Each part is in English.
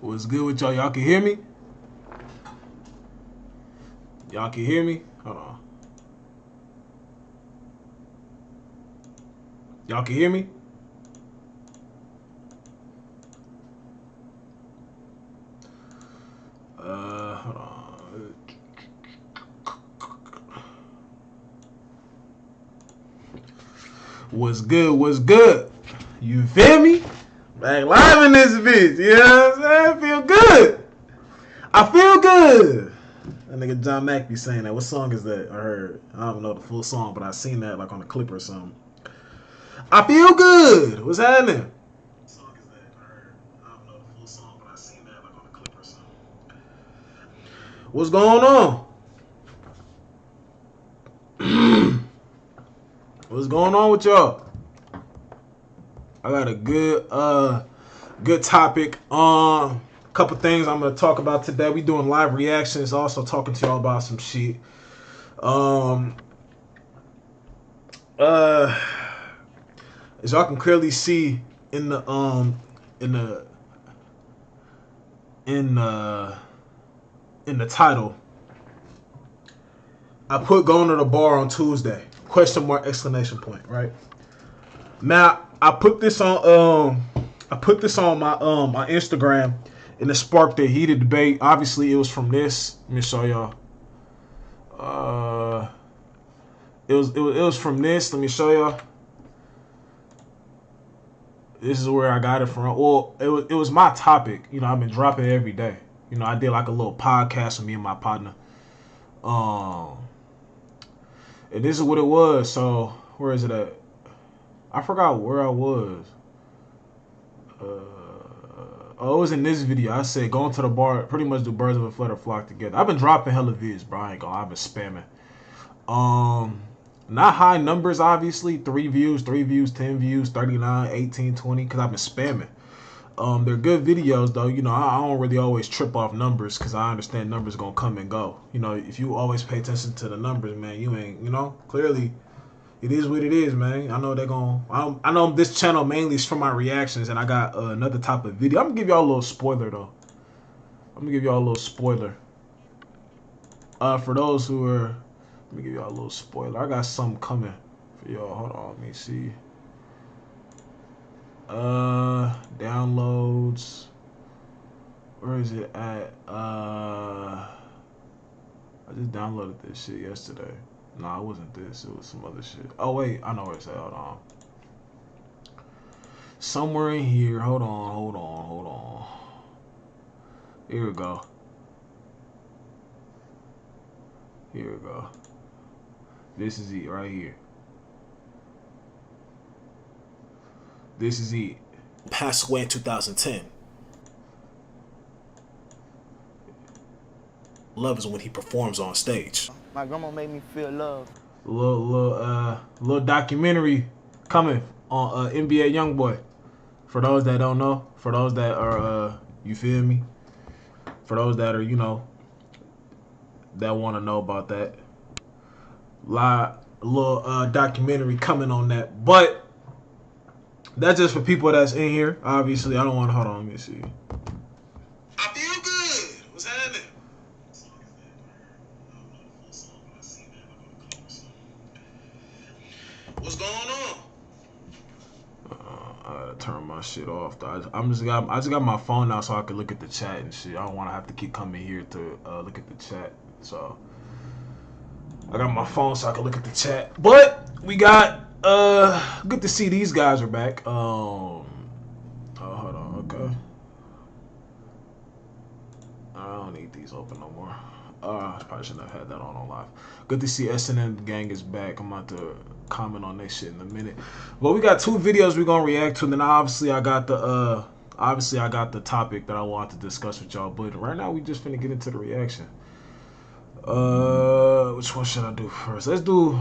What's good with y'all? Y'all can hear me? Y'all can hear me? Hold on. Y'all can hear me? Hold on. What's good? What's good? You feel me? Back live in this bitch. You know what I'm saying? I feel good. I feel good. That nigga John Mack be saying that. What song is that? I heard. I don't know the full song, but I seen that like on a clip or something. I feel good. What's happening? What song is that? I heard. I don't know the full song, but I seen that like on a clip or something. What's going on? What's going on with y'all? I got a good topic. Couple things I'm gonna talk about today. We doing live reactions, also talking to y'all about some shit. As y'all can clearly see in the title, I put going to the bar on Tuesday. Question mark, exclamation point, right? Now I put this on my Instagram, and it sparked a heated debate. Obviously it was from this. Let me show y'all. It was from this. Let me show y'all. This is where I got it from. Well, it was my topic. You know, I've been dropping it every day. You know, I did like a little podcast with me and my partner. And this is what it was. So where is it at? I forgot where I was. Oh, it was in this video. I said going to the bar, pretty much do birds of a feather flock together. I've been dropping hella vids, bro. I ain't gonna. I've been spamming. Not high numbers, obviously. 3 views, 10 views, 39, 18, 20, because I've been spamming. They're good videos, though. You know, I don't really always trip off numbers because I understand numbers going to come and go. You know, if you always pay attention to the numbers, man, you ain't, you know, clearly it is what it is, man. I know they're going to, I know this channel mainly is for my reactions, and I got another type of video. I'm going to give y'all a little spoiler, though. I'm going to give y'all a little spoiler. For those who are, let me give y'all a little spoiler. I got something coming for y'all. Hold on, let me see. Downloads. Where is it at? I just downloaded this shit yesterday. Nah, it wasn't this. It was some other shit. Oh wait, I know where it's at. Hold on. Somewhere in here. Hold on. Here we go. This is it right here. This is it. Passed away in 2010. Love is when he performs on stage. My grandma made me feel love. Little documentary coming on NBA YoungBoy. For those that don't know, for those that are you feel me? For those that are, you know, that want to know about that. Little documentary coming on that. But that's just for people that's in here. Obviously, I don't want to, hold on, let me see. I feel good. What's happening? What's going on? I gotta turn my shit off. Though. I just got my phone now so I can look at the chat and shit. I don't want to have to keep coming here to look at the chat. So I got my phone so I can look at the chat. But we got good to see these guys are back. Oh, hold on, okay. I don't need these open no more. I probably shouldn't have had that on live. Good to see SNN gang is back. I'm about to comment on that shit in a minute. Well, we got 2 videos we're gonna react to. And then obviously I got the topic that I want to discuss with y'all. But right now we just finna get into the reaction. Which one should I do first? Let's do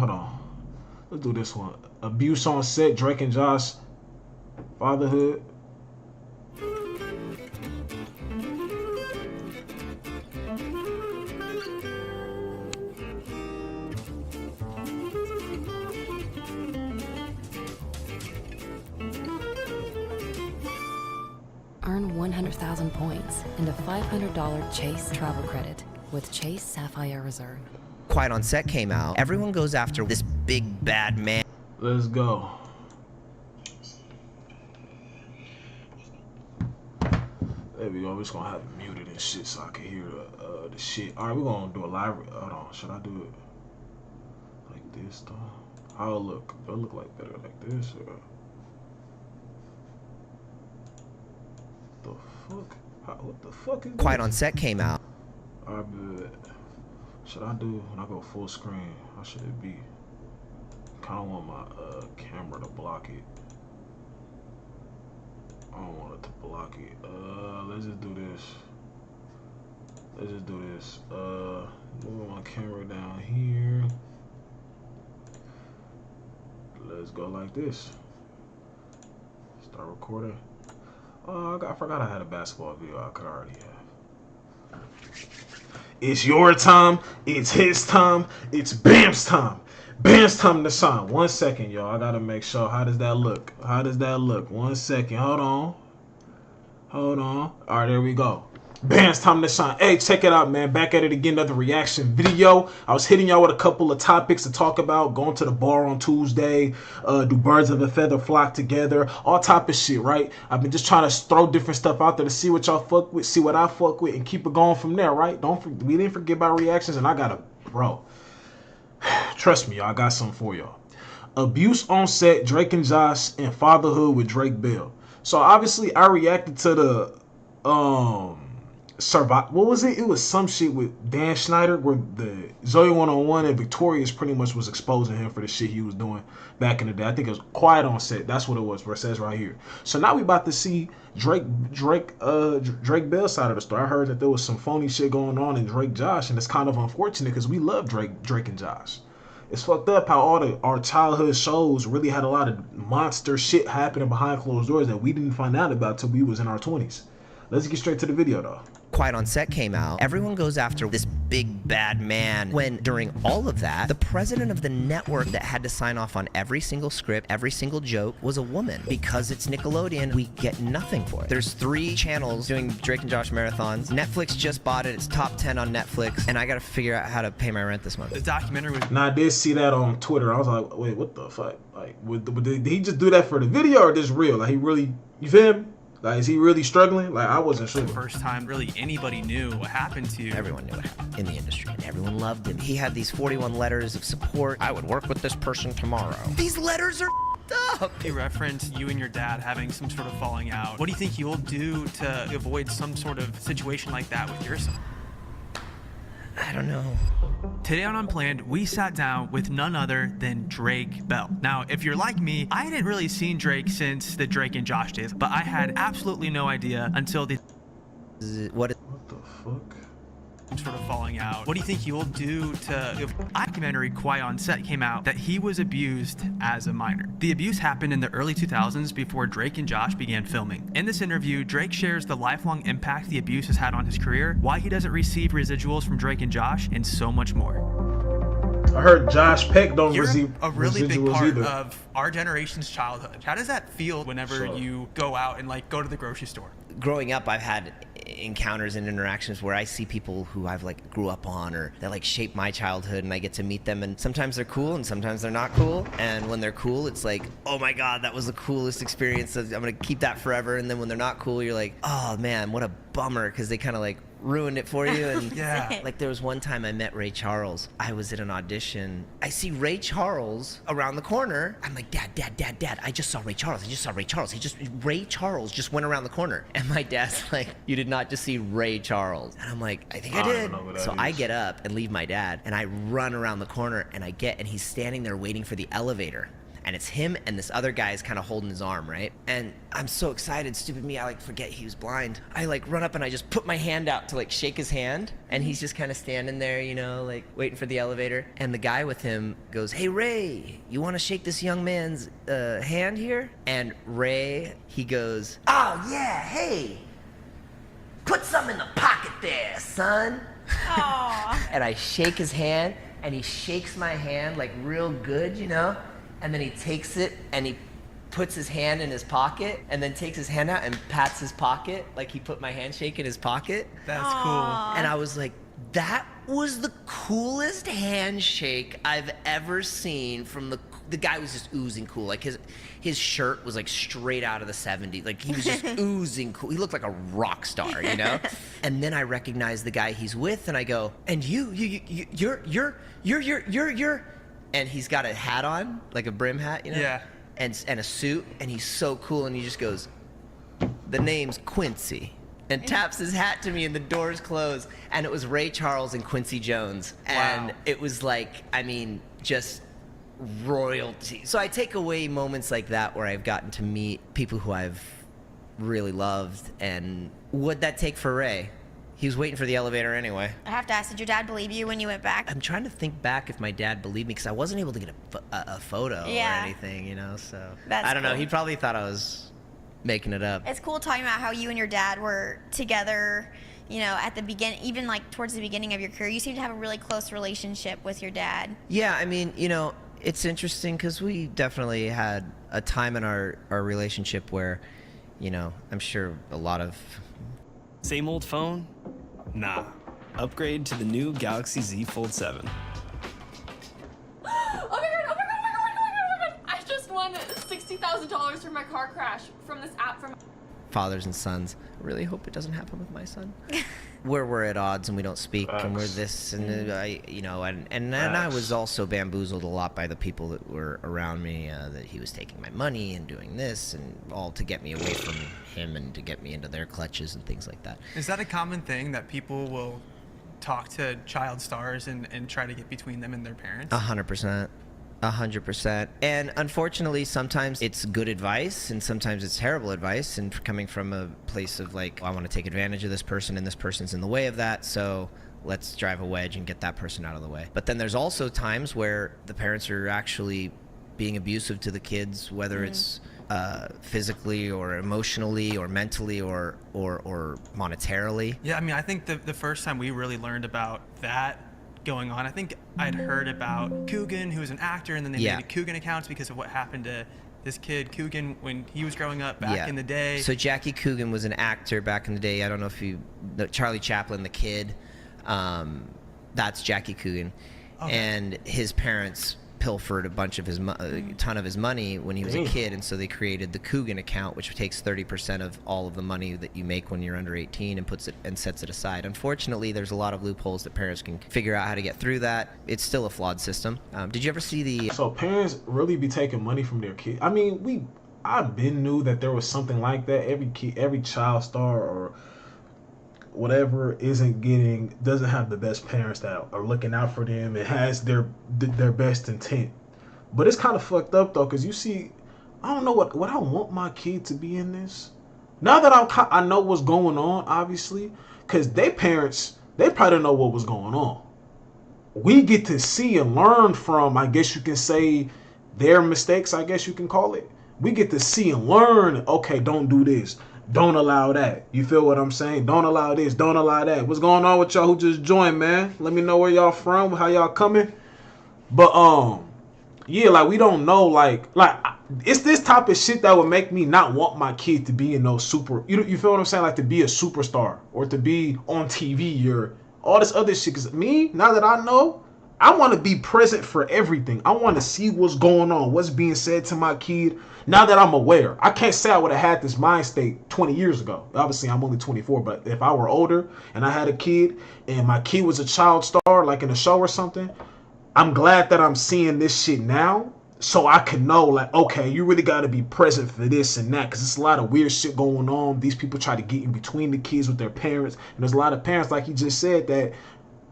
this one. Abuse on set, Drake and Josh, fatherhood. Earn 100,000 points and a $500 Chase travel credit with Chase Sapphire Reserve. Quiet on Set came out, everyone goes after this big bad man. Let's go. There we go. We're just gonna have it muted and shit so I can hear the shit. All right, we're gonna do a live. Hold on. Should I do it like this though? How it look? Do it look like better like this or the fuck? What the fuck is Quiet this? on Set came out. All right, but should I do when I go full screen? How should it be? Kind of want my camera to block it. I don't want it to block it. Let's just do this. Let's just do this. Move my camera down here. Let's go like this. Start recording. I forgot I had a basketball video I could already have. It's your time. It's his time. It's Bam's time. Bam's time to sign. 1 second, y'all. I gotta make sure. How does that look? How does that look? 1 second. Hold on. Hold on. All right, there we go. Bam's time to shine. Hey, check it out, man. Back at it again. Another reaction video. I was hitting y'all with a couple of topics to talk about. Going to the bar on Tuesday. Do birds of a feather flock together? All type of shit, right? I've been just trying to throw different stuff out there to see what y'all fuck with, see what I fuck with, and keep it going from there, right? We didn't forget about reactions, and I got a bro. Trust me, y'all. I got something for y'all. Abuse on set, Drake and Josh, and fatherhood with Drake Bell. So obviously, I reacted to the survive. What was it? It was some shit with Dan Schneider where the Zoe 101 and Victorious pretty much was exposing him for the shit he was doing back in the day. I think it was Quiet on Set. That's what it was. Where it says right here. So now we about to see Drake Bell side of the story. I heard that there was some phony shit going on in Drake Josh, and it's kind of unfortunate because we love Drake and Josh. It's fucked up how our childhood shows really had a lot of monster shit happening behind closed doors that we didn't find out about till we was in our 20s. Let's get straight to the video though. Quiet on Set came out, everyone goes after this big bad man, when during all of that, the president of the network that had to sign off on every single script, every single joke, was a woman. Because it's Nickelodeon, we get nothing for it. There's 3 channels doing Drake and Josh marathons. Netflix just bought it. It's top 10 on Netflix, and I gotta figure out how to pay my rent this month. The documentary was... Now I did see that on Twitter. I was like, wait, what the fuck? Like, did he just do that for the video or this real? Like, he really, you feel me? Like, is he really struggling? Like, I wasn't sure. The first time really anybody knew what happened to you. Everyone knew what happened in the industry, and everyone loved him. He had these 41 letters of support. I would work with this person tomorrow. These letters are up. You referenced you and your dad having some sort of falling out. What do you think you'll do to avoid some sort of situation like that with your son? I don't know. Today on Unplanned, we sat down with none other than Drake Bell. Now, if you're like me, I hadn't really seen Drake since the Drake and Josh days, but I had absolutely no idea until the What the fuck? sort of falling out. What do you think you'll do to... Documentary Quiet on Set came out that he was abused as a minor. The abuse happened in the early 2000s before Drake and Josh began filming. In this interview, Drake shares the lifelong impact the abuse has had on his career, why he doesn't receive residuals from Drake and Josh, and so much more. I heard Josh Peck don't You're receive a really big residuals part either. of our generation's childhood. How does that feel whenever you go out and like go to the grocery store? Growing up, I've had encounters and interactions where I see people who I've like grew up on or that like shaped my childhood, and I get to meet them, and sometimes they're cool and sometimes they're not cool. And when they're cool, it's like, oh my god, that was the coolest experience. I'm gonna keep that forever. And then when they're not cool, you're like, oh man, what a bummer, because they kind of like ruined it for you. And Yeah. like there was one time I met Ray Charles. I was at an audition. I see Ray Charles around the corner. I'm like, Dad, I just saw Ray Charles. Ray Charles just went around the corner. And my dad's like, you did not just see Ray Charles. And I'm like, I think I I don't did. know who that So I is. get up and leave my dad, and I run around the corner, and and he's standing there waiting for the elevator. And it's him and this other guy is kind of holding his arm, right? And I'm so excited, stupid me, I like forget he was blind. I like run up and I just put my hand out to like shake his hand, and he's just kind of standing there, you know, like waiting for the elevator. And the guy with him goes, hey Ray, you want to shake this young man's hand here? And Ray, he goes, oh yeah, hey, put some in the pocket there, son. And I shake his hand, and he shakes my hand like real good, you know? And then he takes it and he puts his hand in his pocket and then takes his hand out and pats his pocket like he put my handshake in his pocket. That's cool. And I was like, that was the coolest handshake I've ever seen from the guy was just oozing cool. Like his shirt was like straight out of the 70s. Like he was just oozing cool. He looked like a rock star, you know? And then I recognized the guy he's with and I go, and you're and he's got a hat on, like a brim hat, you know? Yeah. And a suit, and he's so cool, and he just goes, the name's Quincy, and taps his hat to me, and the doors close, and it was Ray Charles and Quincy Jones, and Wow. it was like, I mean, just royalty. So I take away moments like that where I've gotten to meet people who I've really loved, and what'd that take for Ray? He was waiting for the elevator anyway. I have to ask, did your dad believe you when you went back? I'm trying to think back if my dad believed me because I wasn't able to get a photo Yeah. or anything, you know. So That's I don't know. cool. He probably thought I was making it up. It's cool talking about how you and your dad were together, you know, at the beginning, even like towards the beginning of your career. You seem to have a really close relationship with your dad. Yeah, I mean, you know, it's interesting because we definitely had a time in our relationship where, you know, I'm sure a lot of Same old phone? Nah. Upgrade to the new Galaxy Z Fold 7. Oh my god, oh my god, oh my god, oh my god, I just won $60,000 from my car crash from this app from fathers and sons. I really hope it doesn't happen with my son. Where we're at odds and we don't speak and we're this and I, you know, and I was also bamboozled a lot by the people that were around me, that he was taking my money and doing this and all to get me away from him and to get me into their clutches and things like that. Is that a common thing that people will talk to child stars and try to get between them and their parents? 100%. 100%. And unfortunately, sometimes it's good advice and sometimes it's terrible advice. And coming from a place of like, I want to take advantage of this person and this person's in the way of that. So let's drive a wedge and get that person out of the way. But then there's also times where the parents are actually being abusive to the kids, whether it's physically or emotionally or mentally or monetarily. Yeah, I mean, I think the first time we really learned about that going on, I think I'd heard about Coogan, who was an actor, and then they made Coogan accounts because of what happened to this kid Coogan when he was growing up back in the day. So Jackie Coogan was an actor back in the day. I don't know if you know Charlie Chaplin, the kid. That's Jackie Coogan. Okay. And his parents pilfered a bunch of his ton of his money when he was a kid, and so they created the Coogan account, which takes 30% of all of the money that you make when you're under 18 and puts it and sets it aside. Unfortunately, there's a lot of loopholes that parents can figure out how to get through that. It's still a flawed system. Did you ever see the? So parents really be taking money from their kids. I mean, I've been knew that there was something like that. Every child star or whatever doesn't have the best parents that are looking out for them and has their best intent. But it's kind of fucked up though, because you see, I don't know what I want my kid to be in this. Now that I know what's going on, obviously, because they parents, they probably don't know what was going on. We get to see and learn from, I guess you can say, their mistakes, I guess you can call it. We get to see and learn, okay, don't do this. Don't allow that. You feel what I'm saying? Don't allow this. Don't allow that. What's going on with y'all who just joined, man? Let me know where y'all from, how y'all coming. But yeah, like we don't know, like it's this type of shit that would make me not want my kid to be in no super. You feel what I'm saying? Like to be a superstar or to be on TV or all this other shit. Cause me, now that I know, I want to be present for everything. I want to see what's going on, what's being said to my kid. Now that I'm aware, I can't say I would have had this mind state 20 years ago. Obviously, I'm only 24, but if I were older and I had a kid and my kid was a child star, like in a show or something, I'm glad that I'm seeing this shit now so I can know, like, okay, you really got to be present for this and that because there's a lot of weird shit going on. These people try to get in between the kids with their parents. And there's a lot of parents, like he just said, that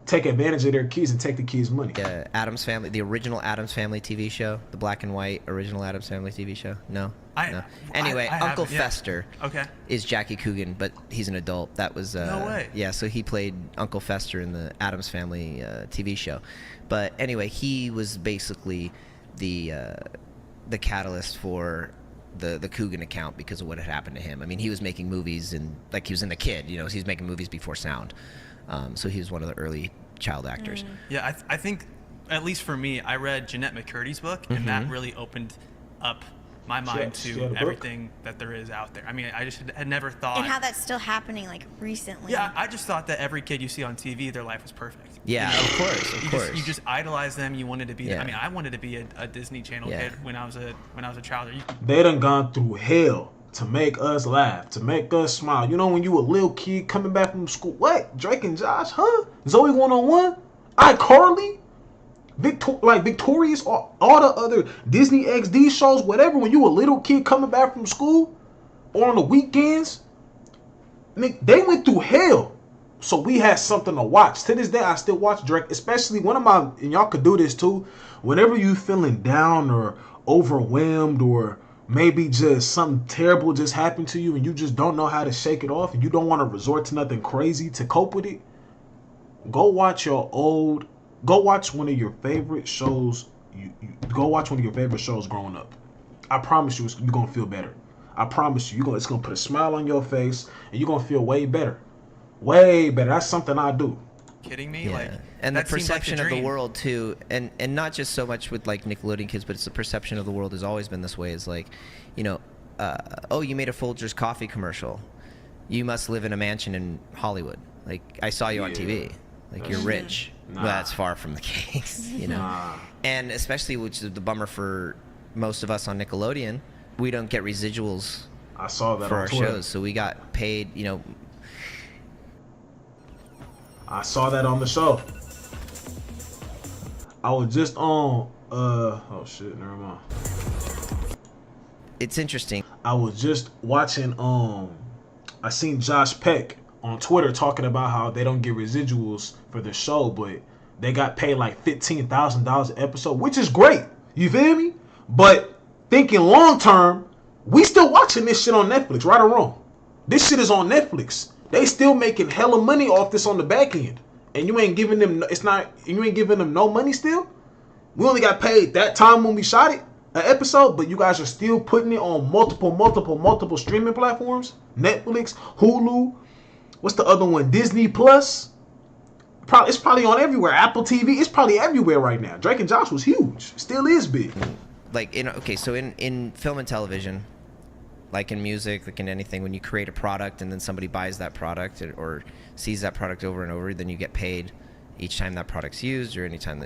take advantage of their kids and take the kids' money. Addams Family, the original Addams Family TV show, the black and white original Addams Family TV show. No. Anyway, Uncle Fester is Jackie Coogan, but he's an adult. That was no way. Yeah, so he played Uncle Fester in the Addams Family TV show. But anyway, he was basically the catalyst for the Coogan account because of what had happened to him. I mean, he was making movies and like he was in The Kid, you know, he was making movies before sound. So he was one of the early child actors. Yeah, I think, at least for me, I read Jeanette McCurdy's book, and that really opened up my mind she to had a book? everything that there is out there. I mean, I just had never thought. And how that's still happening, like, recently. Yeah, I just thought that every kid you see on TV, their life was perfect. Yeah, You know? of course, of course. You just idolize them. You wanted to be. Yeah. I mean, I wanted to be a Disney Channel Yeah. kid when I was a child. They done gone through hell to make us laugh, to make us smile. You know, when you a little kid coming back from school, what? Drake and Josh, huh? Zoe 101, iCarly, Victorious, all the other Disney XD shows, whatever. When you a little kid coming back from school or on the weekends, they went through hell. So we had something to watch. To this day, I still watch Drake, especially and y'all could do this too, whenever you feeling down or overwhelmed or maybe just something terrible just happened to you and you just don't know how to shake it off and you don't want to resort to nothing crazy to cope with it, go watch one of your favorite shows. Go watch one of your favorite shows growing up. I promise you, you're going to feel better. I promise you, it's going to put a smile on your face and you're going to feel way better. Way better. That's something I do. Kidding me? Yeah. Like, And the that seems like perception of the dream. world too, and not just so much with like Nickelodeon kids, but it's the perception of the world has always been this way. Is like, you know, oh, you made a Folgers coffee commercial, you must live in a mansion in Hollywood. Like I saw you on TV, like you're rich. Nah. Well, that's far from the case, you know. Nah. And especially, which is the bummer for most of us on Nickelodeon, we don't get residuals I saw that for on our Twitter. shows, so we got paid, you know. I saw that on the show. I was just on oh shit, never mind. It's interesting. I was just watching I seen Josh Peck on Twitter talking about how they don't get residuals for the show, but they got paid like $15,000 an episode, which is great. You feel me? But thinking long term, we still watching this shit on Netflix, right or wrong. This shit is on Netflix. They still making hella money off this on the back end. And you ain't giving them you ain't giving them no money still? We only got paid that time when we shot it, an episode, but you guys are still putting it on multiple streaming platforms. Netflix, Hulu, what's the other one? Disney Plus. It's probably on everywhere. Apple TV, it's probably everywhere right now. Drake and Josh was huge. Still is big. Like in film and television, like in music, like in anything, when you create a product and then somebody buys that product or sees that product over and over, then you get paid each time that product's used or any time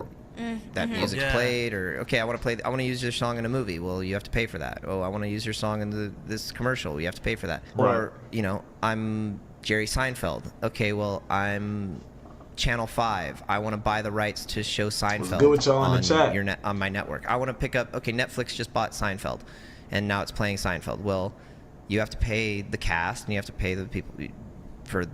that music's played. Or I want to use your song in a movie. Well, you have to pay for that. Oh, I want to use your song in this commercial. You have to pay for that. Right. Or I'm Jerry Seinfeld. Okay, well I'm Channel 5. I want to buy the rights to show Seinfeld good with y'all in the chat. on my network. I want to pick up. Okay, Netflix just bought Seinfeld, and now it's playing Seinfeld. Well, you have to pay the cast, and you have to pay the people for.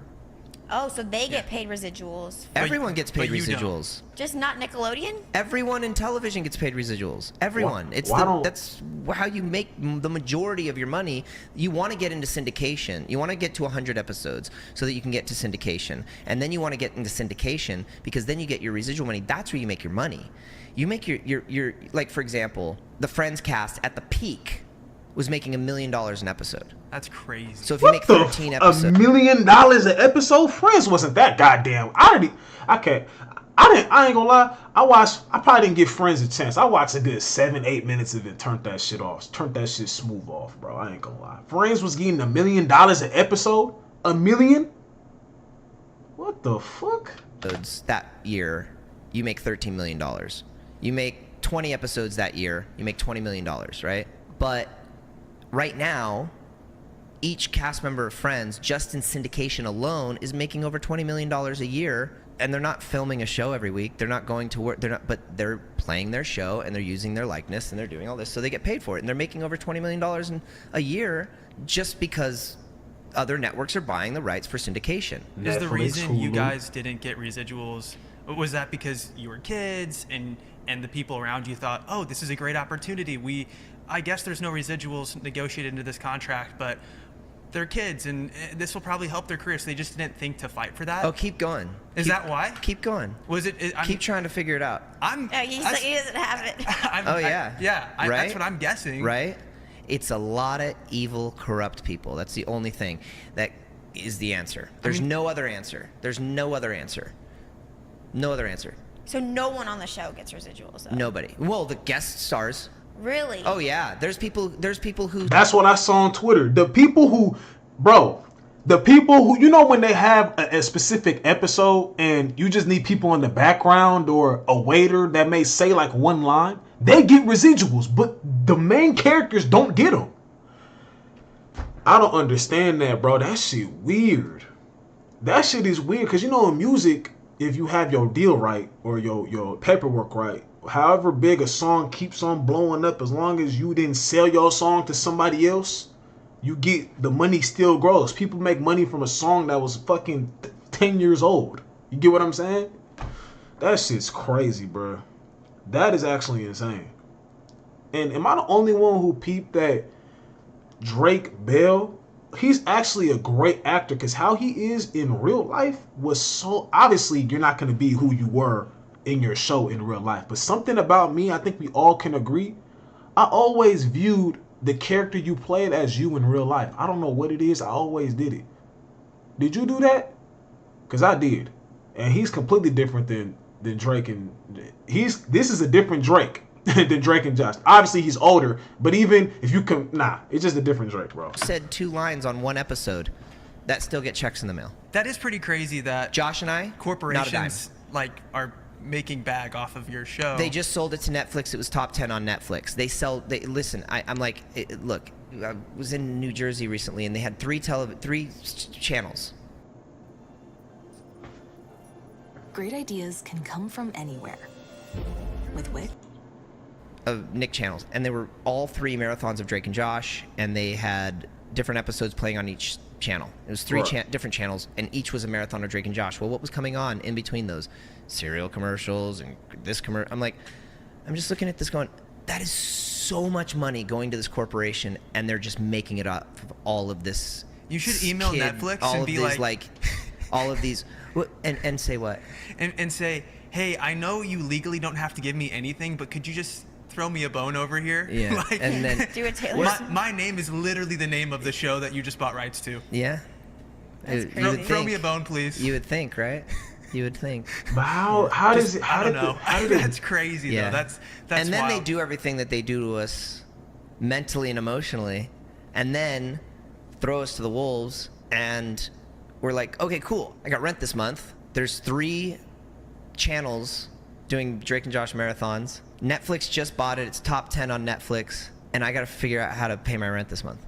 Oh, so they get paid residuals. Everyone gets paid but you don't. residuals. Just not Nickelodeon? Everyone in television gets paid residuals. Everyone. That's how you make the majority of your money. You want to get into syndication. You want to get to 100 episodes so that you can get to syndication. And then you want to get into syndication because then you get your residual money. That's where you make your money. You make your like, for example, the Friends cast at the peak was making $1 million an episode. That's crazy. So if you make 13 episodes, $1 million an episode? Friends wasn't that goddamn. I ain't gonna lie. I probably didn't give Friends a chance. I watched a good 7-8 minutes of it, turned that shit off. Turned that shit smooth off, bro. I ain't gonna lie. Friends was getting $1 million an episode? $1 million? What the fuck? that year, you make $13 million. You make 20 episodes that year, you make $20 million, right? But right now, each cast member of Friends, just in syndication alone, is making over $20 million a year. And they're not filming a show every week. They're not going to work. But they're playing their show and they're using their likeness and they're doing all this, so they get paid for it. And they're making over $20 million a year just because other networks are buying the rights for syndication. Is the Netflix, reason you Hulu. guys didn't get residuals, was that because you were kids and the people around you thought, oh, this is a great opportunity. I guess there's no residuals negotiated into this contract, but they're kids and this will probably help their career, so they just didn't think to fight for that? Oh, keep going. Is that why? Keep going. Was it? Keep trying to figure it out. He doesn't have it. Oh, yeah. Right? That's what I'm guessing. Right? It's a lot of evil, corrupt people. That's the only thing that is the answer. There's no other answer. There's no other answer. No other answer. So no one on the show gets residuals, though. Nobody. Well, the guest stars. Really? Oh yeah, there's people who That's what I saw on Twitter. The people who, bro, the people who, you know, when they have a specific episode and you just need people in the background or a waiter that may say like one line, they get residuals, but the main characters don't get them. I don't understand that, bro. That shit weird. That shit is weird because, you know, in music, if you have your deal right or your paperwork right, however big a song keeps on blowing up, as long as you didn't sell your song to somebody else, you get, the money still grows. People make money from a song that was fucking 10 years old. You get what I'm saying? That shit's crazy, bro. That is actually insane. And am I the only one who peeped that Drake Bell, he's actually a great actor, because how he is in real life was so, obviously you're not going to be who you were in your show in real life, but something about me, I think we all can agree, I always viewed the character you played as you in real life. I don't know what it is, I always did it. Did you do that? Because I did. And he's completely different than Drake, and this is a different Drake than Drake and Josh. Obviously he's older, but even if you can, it's just a different Drake, bro. said 2 lines on one episode that still get checks in the mail. That is pretty crazy that Josh and I, corporations like are making bag off of your show. they just sold it to Netflix. It was top 10 on Netflix. Listen, I'm like, look, I was in New Jersey recently and they had 3 channels. Great ideas can come from anywhere. With Wit, Of Nick channels, and they were all 3 marathons of Drake and Josh, and they had different episodes playing on each channel. It was 3 different channels, and each was a marathon of Drake and Josh. Well, what was coming on in between those? Cereal commercials and this commercial. I'm just looking at this going, that is so much money going to this corporation, and they're just making it up of all of this. You should email Netflix and be like all of these, and say what? And say, hey, I know you legally don't have to give me anything, but could you just throw me a bone over here? Yeah, and then Do a Taylor Swift. my name is literally the name of the show that you just bought rights to. yeah. That's You crazy. would Throw think- me a bone, please. You would think, right? You would think. But how does it, I don't know. how did it, That's crazy Yeah. though. That's and then they wild. do everything that they do to us mentally and emotionally, and then throw us to the wolves, and we're like, okay, cool, I got rent this month. There's 3 channels doing Drake and Josh marathons. Netflix just bought it. It's top 10 on Netflix, and I got to figure out how to pay my rent this month.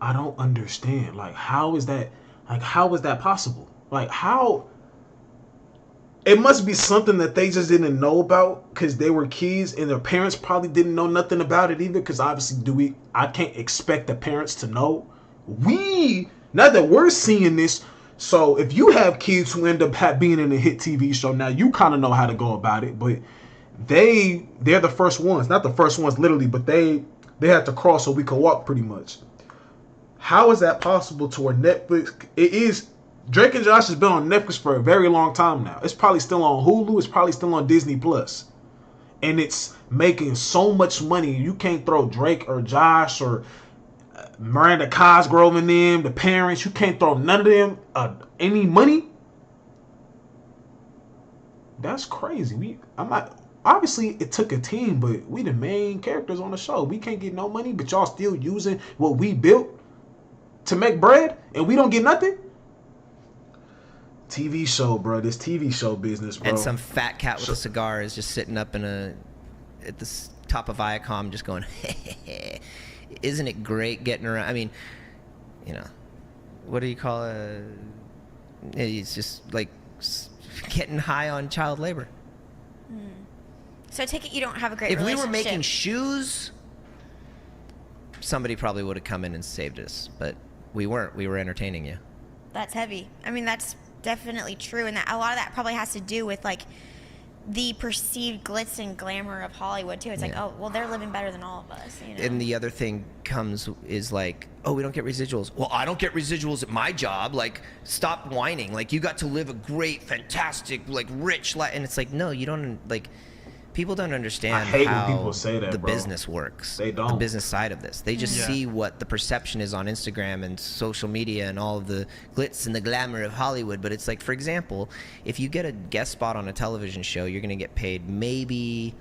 I don't understand. Like, how is that possible? Like, how? It must be something that they just didn't know about because they were kids, and their parents probably didn't know nothing about it either. Because obviously, I can't expect the parents to know. Now that we're seeing this, so if you have kids who end up being in a hit TV show, now you kind of know how to go about it. But they're the first ones, not the first ones literally, but they had to crawl so we could walk pretty much. How is that possible to where Netflix? It is. Drake and Josh has been on Netflix for a very long time now. It's probably still on Hulu. It's probably still on Disney Plus, and it's making so much money. You can't throw Drake or Josh or Miranda Cosgrove in them, the parents. You can't throw none of them any money. That's crazy. I'm not. Obviously, it took a team, but we the main characters on the show. We can't get no money, but y'all still using what we built to make bread, and we don't get nothing. TV show, bro. This TV show business, bro. And some fat cat with a cigar is just sitting up at the top of Viacom just going, isn't it great getting around? I mean, what do you call it? It's just like getting high on child labor. So I take it you don't have a great If we relationship. were making shoes, somebody probably would have come in and saved us, but we weren't. We were entertaining you. That's heavy. I mean, that's definitely true, and that a lot of that probably has to do with like the perceived glitz and glamour of Hollywood too. It's like, oh, well, they're living better than all of us. And the other thing is like, oh, we don't get residuals. Well, I don't get residuals at my job. Like, stop whining. Like, you got to live a great, fantastic, like, rich life. And it's like, no, you don't. Like, people don't understand I hate when how people say that, the bro. business works. They don't. The business side of this. They just Yeah. see what the perception is on Instagram and social media and all of the glitz and the glamour of Hollywood. But it's like, for example, if you get a guest spot on a television show, you're going to get paid maybe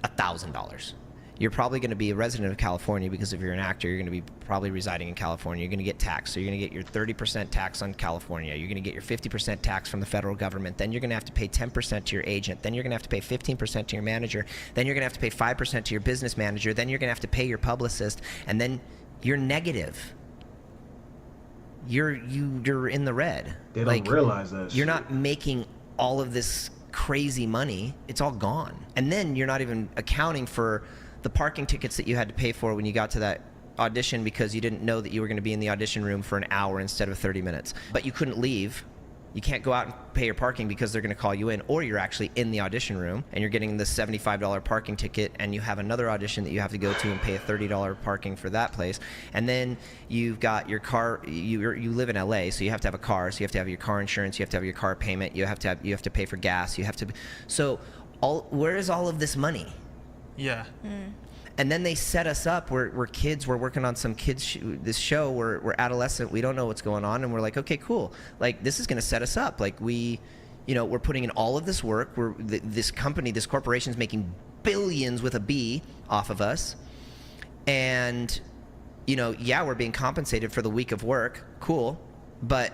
$1,000. You're probably going to be a resident of California because if you're an actor, you're going to be probably residing in California. You're going to get taxed. So you're going to get your 30% tax on California. You're going to get your 50% tax from the federal government. Then you're going to have to pay 10% to your agent. Then you're going to have to pay 15% to your manager. Then you're going to have to pay 5% to your business manager. Then you're going to have to pay your publicist. And then you're negative. You're in the red. They don't realize that you're shit. not making all of this crazy money. It's all gone. And then you're not even accounting for the parking tickets that you had to pay for when you got to that audition because you didn't know that you were going to be in the audition room for an hour instead of 30 minutes. But you couldn't leave. You can't go out and pay your parking because they're going to call you in, or you're actually in the audition room and you're getting the $75 parking ticket and you have another audition that you have to go to and pay a $30 parking for that place. And then you've got your car, you live in LA, so you have to have a car, so you have to have your car insurance, you have to have your car payment, you have to pay for gas, so where is all of this money? Yeah. And then they set us up. We're kids. We're working on some kids this show. We're adolescent. We don't know what's going on, and we're like, okay, cool. Like this is going to set us up. Like we're putting in all of this work. This corporation's making billions with a B off of us, and we're being compensated for the week of work. Cool, but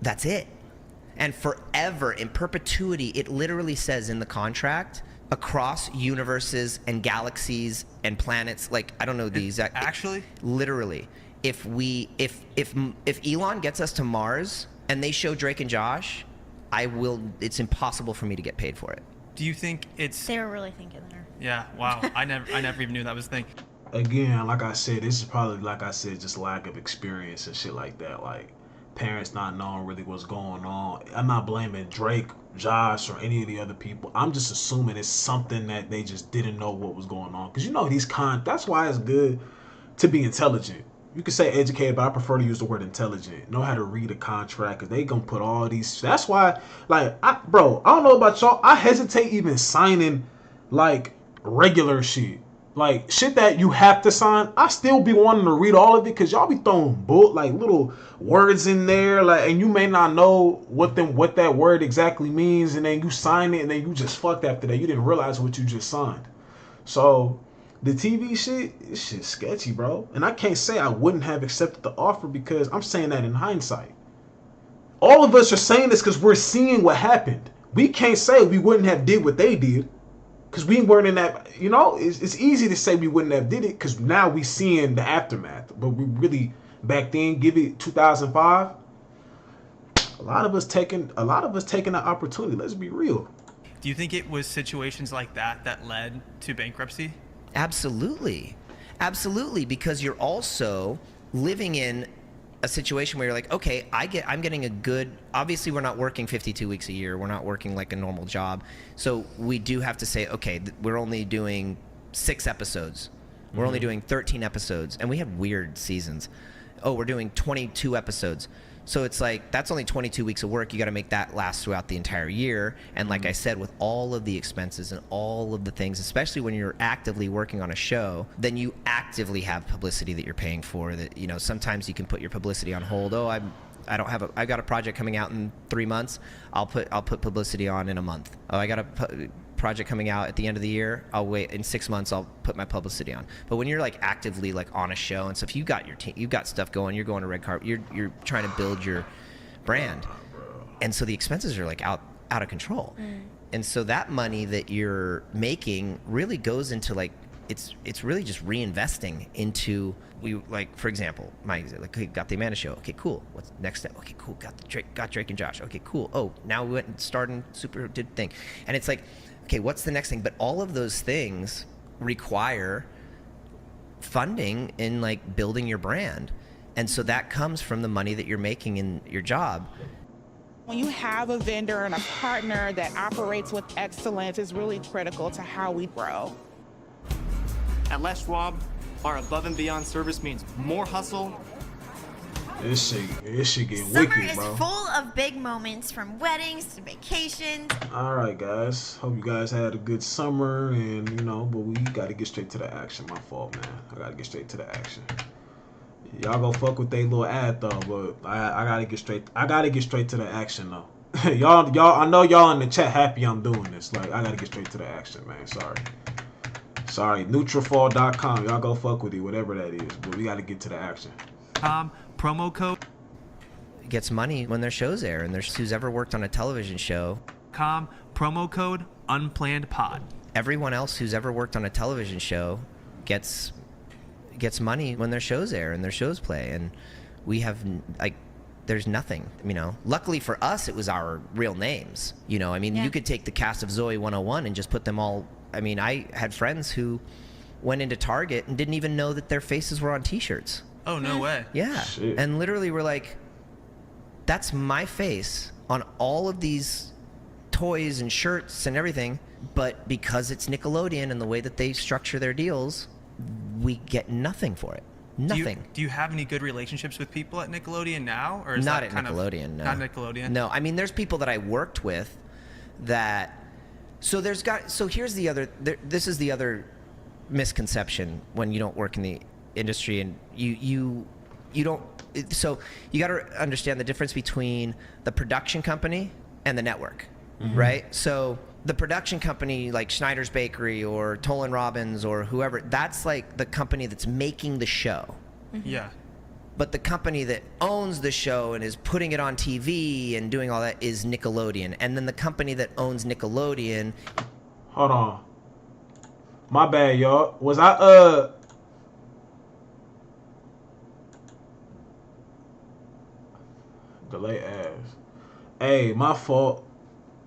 that's it. And forever, in perpetuity, it literally says in the contract, across universes and galaxies and planets, like I don't know the exact. Actually, literally, if Elon gets us to Mars and they show Drake and Josh, it's impossible for me to get paid for it. do you think it's? They were really thinking there. Yeah. Wow. I never even knew that was a thing. Again, like I said, this is probably, like I said, just lack of experience and shit like that. Like parents not knowing really what's going on. I'm not blaming Drake, Josh, or any of the other people. I'm just assuming it's something that they just didn't know what was going on. Because that's why it's good to be intelligent. You could say educated, but I prefer to use the word intelligent. Know how to read a contract, because they gonna put all these. That's why, like, I don't know about y'all. I hesitate even signing, like, regular shit. Like, shit that you have to sign, I still be wanting to read all of it, because y'all be throwing little words in there, like, and you may not know what that word exactly means, and then you sign it, and then you just fucked after that. You didn't realize what you just signed. So, the TV shit, this shit's sketchy, bro. And I can't say I wouldn't have accepted the offer, because I'm saying that in hindsight. All of us are saying this because we're seeing what happened. We can't say we wouldn't have did what they did, because we weren't in that, it's easy to say we wouldn't have did it because now we seeing the aftermath. But we really, back then, give it 2005, a lot of us taking the opportunity. Let's be real. Do you think it was situations like that led to bankruptcy? Absolutely. Absolutely, because you're also living in a situation where you're like, okay, I'm getting a good, obviously we're not working 52 weeks a year. We're not working like a normal job. So we do have to say, okay, we're only doing 6 episodes. We're only doing 13 episodes, and we have weird seasons. Oh, we're doing 22 episodes. So it's like, that's only 22 weeks of work. You got to make that last throughout the entire year. And like I said, with all of the expenses and all of the things, especially when you're actively working on a show, then you actively have publicity that you're paying for. That, sometimes you can put your publicity on hold. Oh, I've got a project coming out in 3 months. I'll put publicity on in a month. Oh, I got a project coming out at the end of the year. I'll wait in 6 months. I'll put my publicity on. But when you're like actively like on a show and stuff, you got your team, you got stuff going. You're going to red carpet. You're trying to build your brand, and so the expenses are like out of control. And so that money that you're making really goes into like it's really just reinvesting into. We, like, for example, got the Amanda Show. Okay, cool. What's next step? Okay, cool. Got Drake and Josh. Okay, cool. Oh, now we went and started did thing, and it's like, okay, what's the next thing? But all of those things require funding in like building your brand, and so that comes from the money that you're making in your job. When you have a vendor and a partner that operates with excellence, is really critical to how we grow. At Les Schwab, our above and beyond service means more hustle. This shit get Summer wicked, is bro. full of big moments, from weddings to vacations. All right, guys. Hope you guys had a good summer, and but we got to get straight to the action. My fault, man. I got to get straight to the action. Y'all go fuck with they little ad though, but I gotta get straight. I gotta get straight to the action though. y'all. I know y'all in the chat happy I'm doing this. Like, I gotta get straight to the action, man. Sorry. Sorry, Nutrafol.com. Y'all go fuck with it, whatever that is. But we got to get to the action. Promo code Gets money when their shows air, and there's who's ever worked on a television show. promo code unplanned pod. Everyone else who's ever worked on a television show gets money when their shows air and their shows play, and we have like there's nothing, you know. Luckily for us, it was our real names, you know. I mean, you could take the cast of Zoe 101 and just put them all. I mean, I had friends who went into Target and didn't even know that their faces were on T-shirts. Oh, no way. Yeah. Shit. And literally were like, that's my face on all of these toys and shirts and everything, but because it's Nickelodeon and the way that they structure their deals, we get nothing for it. Nothing. Do you have any good relationships with people at Nickelodeon now? Or is Not that at kind Nickelodeon, of, no. Not Nickelodeon? No, I mean, there's people that I worked with that. So here's the other. This is the other misconception when you don't work in the industry and you don't. So you got to understand the difference between the production company and the network, right? So the production company like Schneider's Bakery or Toll and Robbins or whoever, that's like the company that's making the show. Yeah. But the company that owns the show and is putting it on TV and doing all that is Nickelodeon. And then the company that owns Nickelodeon. Hold on. My bad, y'all. Was I delay ads? Hey, my fault.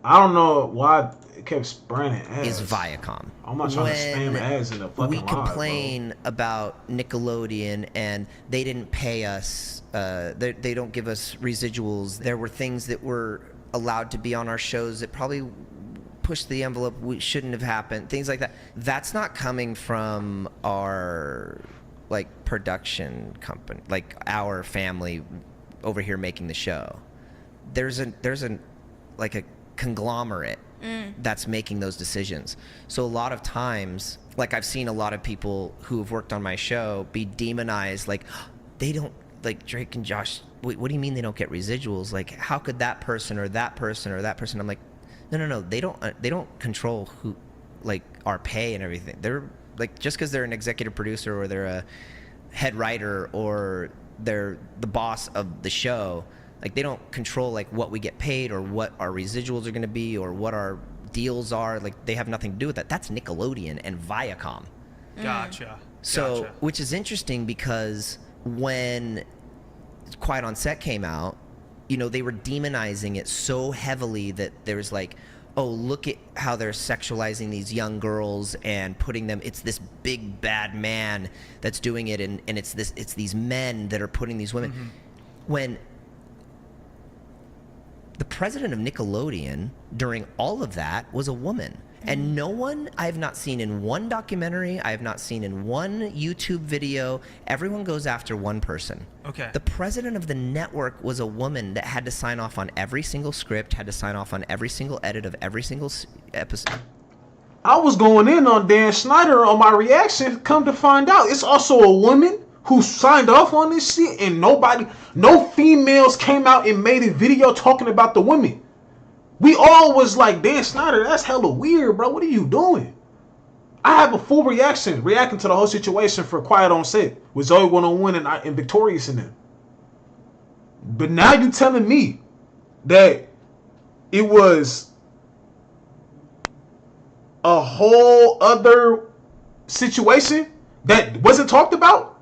I don't know why it kept spraying ads. Is Viacom. I'm not trying to spam ads in the fucking we live, complain about Nickelodeon and they didn't pay us, they don't give us residuals. There were things that were allowed to be on our shows that probably pushed the envelope, we shouldn't have happened, things like that. That's not coming from our like production company, like our family over here making the show. There's a like a conglomerate that's making those decisions. So a lot of times, like I've seen a lot of people who have worked on my show be demonized, like they don't, like Drake and Josh, what do you mean they don't get residuals? Like how could that person or that person or that person? I'm like, no, they don't control who, like our pay and everything. They're like, just because they're an executive producer or they're a head writer or they're the boss of the show, like they don't control like what we get paid or what our residuals are going to be or what our deals are. Like they have nothing to do with that. That's Nickelodeon and Viacom. Gotcha. So, Gotcha. which is interesting because when Quiet on Set came out, you know, they were demonizing it so heavily that there was like, oh, look at how they're sexualizing these young girls and putting them, it's this big bad man that's doing it, and it's these men that are putting these women. When the president of Nickelodeon during all of that was a woman. And no one, I have not seen in one documentary, I have not seen in one YouTube video, everyone goes after one person. Okay. The president of the network was a woman that had to sign off on every single script, had to sign off on every single edit of every single episode. I was going in on Dan Schneider on my reaction. Come to find out, it's also a woman who signed off on this shit, and no females came out and made a video talking about the women. We all was like, Dan Schneider, that's hella weird, bro. What are you doing? I have a full reacting to the whole situation for Quiet on Set with Zoe 101 and Victorious in them. But now you telling me that it was a whole other situation that wasn't talked about?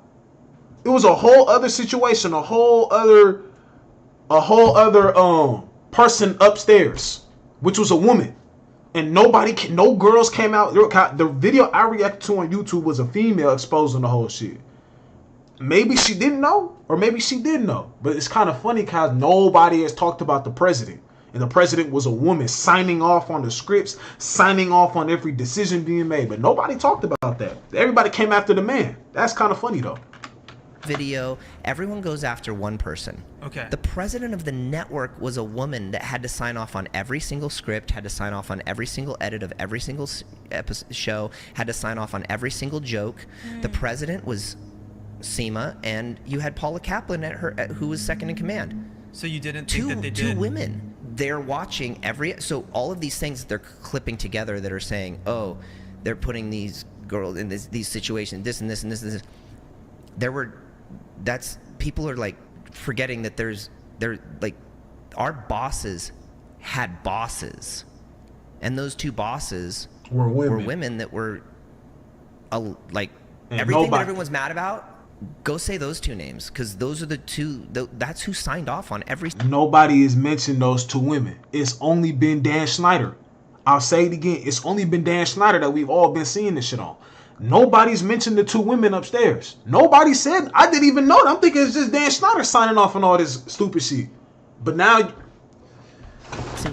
It was a whole other situation, a whole other person upstairs, which was a woman, and no girls came out. The video I reacted to on YouTube was a female exposing the whole shit. Maybe she didn't know, or maybe she did know, but it's kind of funny because nobody has talked about the president, and the president was a woman signing off on the scripts, signing off on every decision being made, but nobody talked about that. Everybody came after the man. That's kind of funny though. Video, everyone goes after one person. Okay. The president of the network was a woman that had to sign off on every single script, had to sign off on every single edit of every single show, had to sign off on every single joke. The president was Seema, and you had Paula Kaplan who was second in command. So you didn't think that they did? Two women. They're watching so all of these things that they're clipping together that are saying, oh, they're putting these girl in these situations, this and this and this and this. People are like forgetting that they're like, our bosses had bosses, and those two bosses were women that were like, and everything that everyone's mad about. Go say those two names, because those are the two. That's who signed off on every. Nobody has mentioned those two women. It's only been Dan Schneider. I'll say it again. It's only been Dan Schneider that we've all been seeing this shit on. Nobody's mentioned the two women upstairs. Nobody said. I didn't even know. I'm thinking it's just Dan Schneider signing off on all this stupid shit. But now,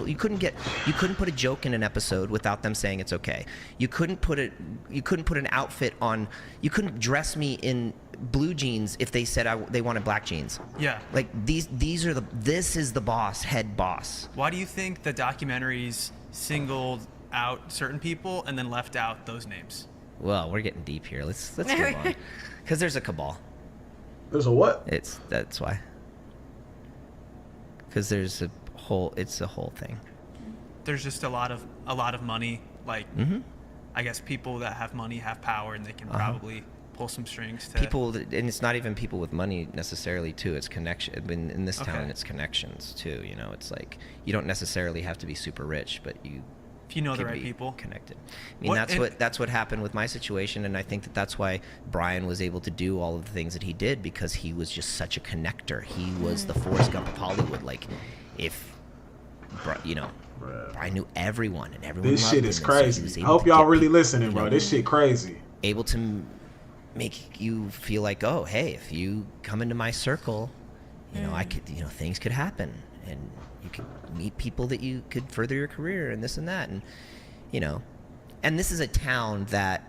you couldn't put a joke in an episode without them saying it's okay. You couldn't put an outfit on. You couldn't dress me in blue jeans if they said they wanted black jeans. Yeah. Like this is the boss, head boss. Why do you think the documentaries singled out certain people and then left out those names? Well, we're getting deep here. Let's move on. Because there's a cabal. There's a what? That's why. Because there's it's a whole thing. There's just a lot of money. Like, I guess people that have money have power, and they can probably pull some strings to and it's not even people with money necessarily too. It's connection. In this town, it's connections too. You know, it's like you don't necessarily have to be super rich, but if you know the right people, connected. I mean, that's what happened with my situation, and I think that's why Brian was able to do all of the things that he did, because he was just such a connector. He was the Forrest Gump of Hollywood. Like, I knew everyone, and everyone. This loved shit him, is and crazy. So I hope y'all really listening, bro. This shit crazy. Able to make you feel like, oh, hey, if you come into my circle, I could, things could happen, and you could meet people that you could further your career and this and that, and and this is a town that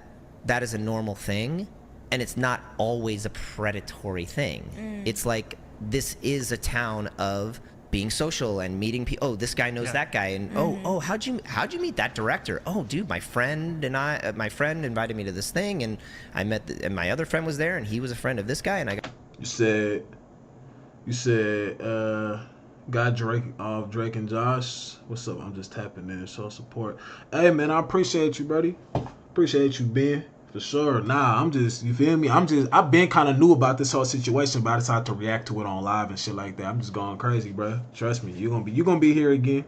is a normal thing, and it's not always a predatory thing. It's like, this is a town of being social and meeting people. Oh, this guy knows that guy, and oh, how'd you meet that director? Oh, dude, my friend invited me to this thing, and I met and my other friend was there, and he was a friend of this guy, and I got. You said, got Drake and Josh. What's up? I'm just tapping in, show support. Hey man, I appreciate you, buddy. Appreciate you, Ben. For sure. Nah, I'm just, you feel me? I've been kind of new about this whole situation, but I decided to react to it on live and shit like that. I'm just going crazy, bro. Trust me, you gonna be here again.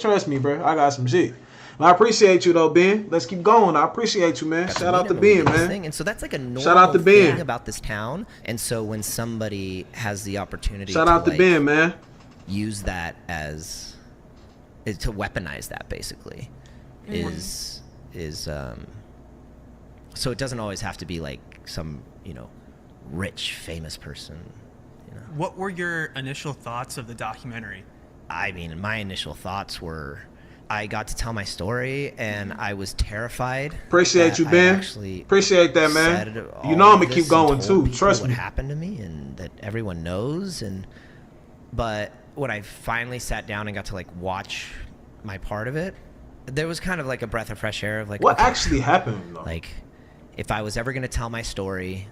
Trust me, bro. I got some shit. Well, I appreciate you though, Ben. Let's keep going. I appreciate you, man. Shout out to Ben, man. And so that's like a normal shout out to Ben. Thing about this town. And so when somebody has the opportunity, shout out to Ben, man. Use that to weaponize that basically is so it doesn't always have to be like some, rich, famous person, What were your initial thoughts of the documentary? I mean, my initial thoughts were, I got to tell my story, and I was terrified. Appreciate you, Ben. Appreciate that, man. I'm gonna keep going too. Trust me. What happened to me, and that everyone knows, but when I finally sat down and got to like watch my part of it, there was kind of like a breath of fresh air of like, what actually happened though? Like, if I was ever going to tell my story,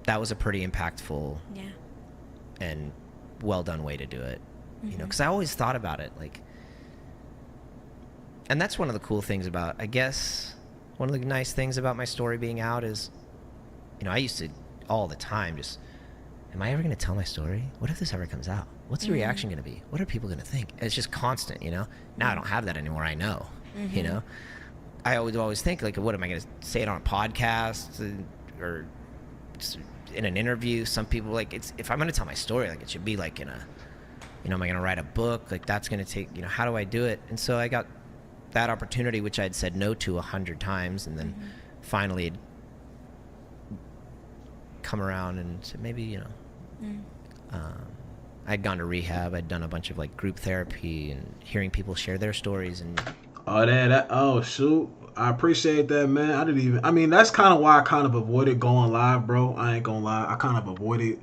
that was a pretty impactful and well done way to do it, because I always thought about it like, and that's one of the cool things about, I guess, one of the nice things about my story being out is, I used to all the time just, am I ever going to tell my story? What if this ever comes out? What's the reaction going to be? What are people going to think? And it's just constant, Now I don't have that anymore. I know, I always think like, what am I going to say it on a podcast or in an interview? Some people like, if I'm going to tell my story, like it should be like in a, am I going to write a book? Like that's going to take, how do I do it? And so I got that opportunity, which I'd said no to 100 times, and then finally it'd come around and said maybe, I'd gone to rehab. I'd done a bunch of like group therapy and hearing people share their stories and. Oh shoot. I appreciate that, man. I mean, that's kind of why I kind of avoided going live, bro. I ain't gonna lie. I kind of avoided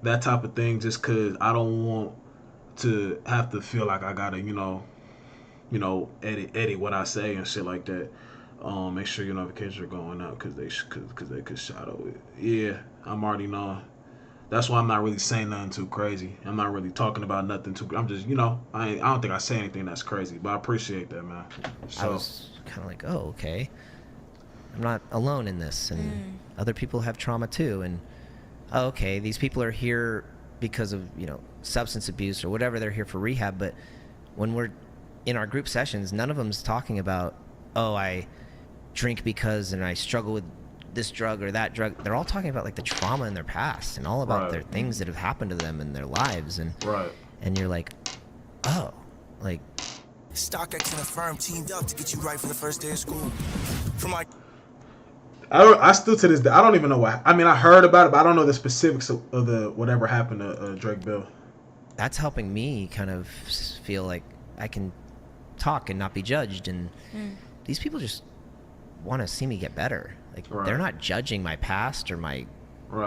that type of thing just because I don't want to have to feel like I gotta, edit what I say and shit like that. Make sure your notifications are going out because they could shadow it. Yeah, I'm already knowing. That's why I'm not really saying nothing too crazy. I'm not really talking about nothing too. I'm just, I don't think I say anything that's crazy, but I appreciate that, man. So, I was kind of like, oh, okay. not alone in this, and other people have trauma too. And okay, these people are here because of, you know, substance abuse or whatever. They're here for rehab, but when we're in our group sessions, none of them's talking about, oh, I drink because and I struggle with this drug or that drug. They're all talking about like the trauma in their past and all about their things that have happened to them in their lives. And and you're like, oh, like StockX and Affirm teamed up to get you right for the first day of school. For my I still to this day, I don't even know why. I mean, I heard about it, but I don't know the specifics of the whatever happened to Drake Bell. That's helping me kind of feel like I can talk and not be judged. And these people just want to see me get better. Like they're not judging my past or my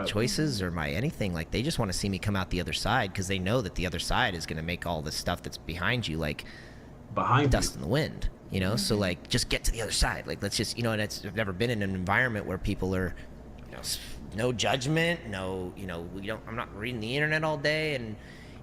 choices or my anything. Like they just want to see me come out the other side, because they know that the other side is going to make all this stuff that's behind you like dust in the wind. You know, so like, just get to the other side. Like, let's just, you know, and I've never been in an environment where people are, you know, no judgment, no, you know, I'm not reading the internet all day, and,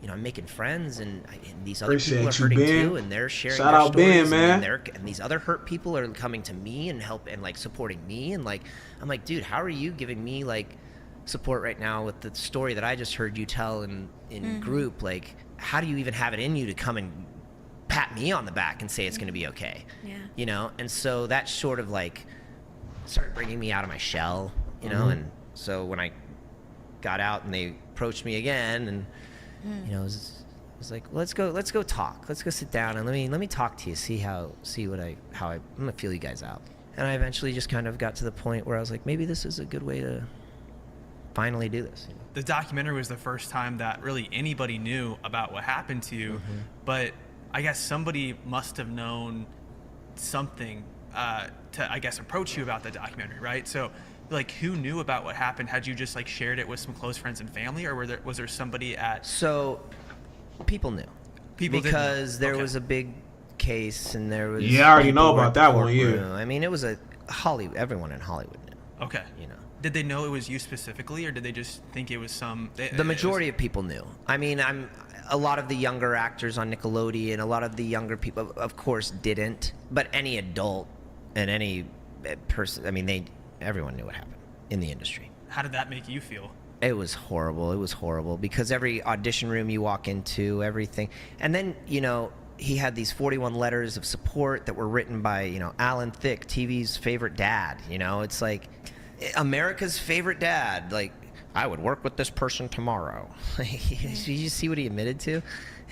you know, I'm making friends, and these other people are hurting too, and they're sharing their stories, Ben, man. And these other hurt people are coming to me and help and like supporting me, and like, I'm like, dude, how are you giving me like support right now with the story that I just heard you tell in group? Like, how do you even have it in you to come and pat me on the back and say it's going to be okay? You know? And so that sort of like started bringing me out of my shell, you know? And so when I got out and they approached me again, and you know, it was like, let's go talk, let's go sit down and let me talk to you, I'm gonna feel you guys out. And I eventually just kind of got to the point where I was like, maybe this is a good way to finally do this, you know? The documentary was the first time that really anybody knew about what happened to you, but I guess somebody must have known something to, I guess, approach you about the documentary, right? So, like, who knew about what happened? Had you just like shared it with some close friends and family, or was there somebody at? So, people knew. Because there was a big case, and there was. Yeah, I already know about that one. Yeah. I mean, it was everyone in Hollywood knew. Okay. You know. Did they know it was you specifically, or did they just think it was some? The majority of people knew. I mean, a lot of the younger actors on Nickelodeon, a lot of the younger people, of course, didn't. But any adult and any person, I mean, everyone knew what happened in the industry. How did that make you feel? It was horrible. It was horrible, because every audition room you walk into, everything. And then, you know, he had these 41 letters of support that were written by, you know, Alan Thicke, TV's favorite dad. You know, it's like America's favorite dad. Like, I would work with this person tomorrow. You just see what he admitted to,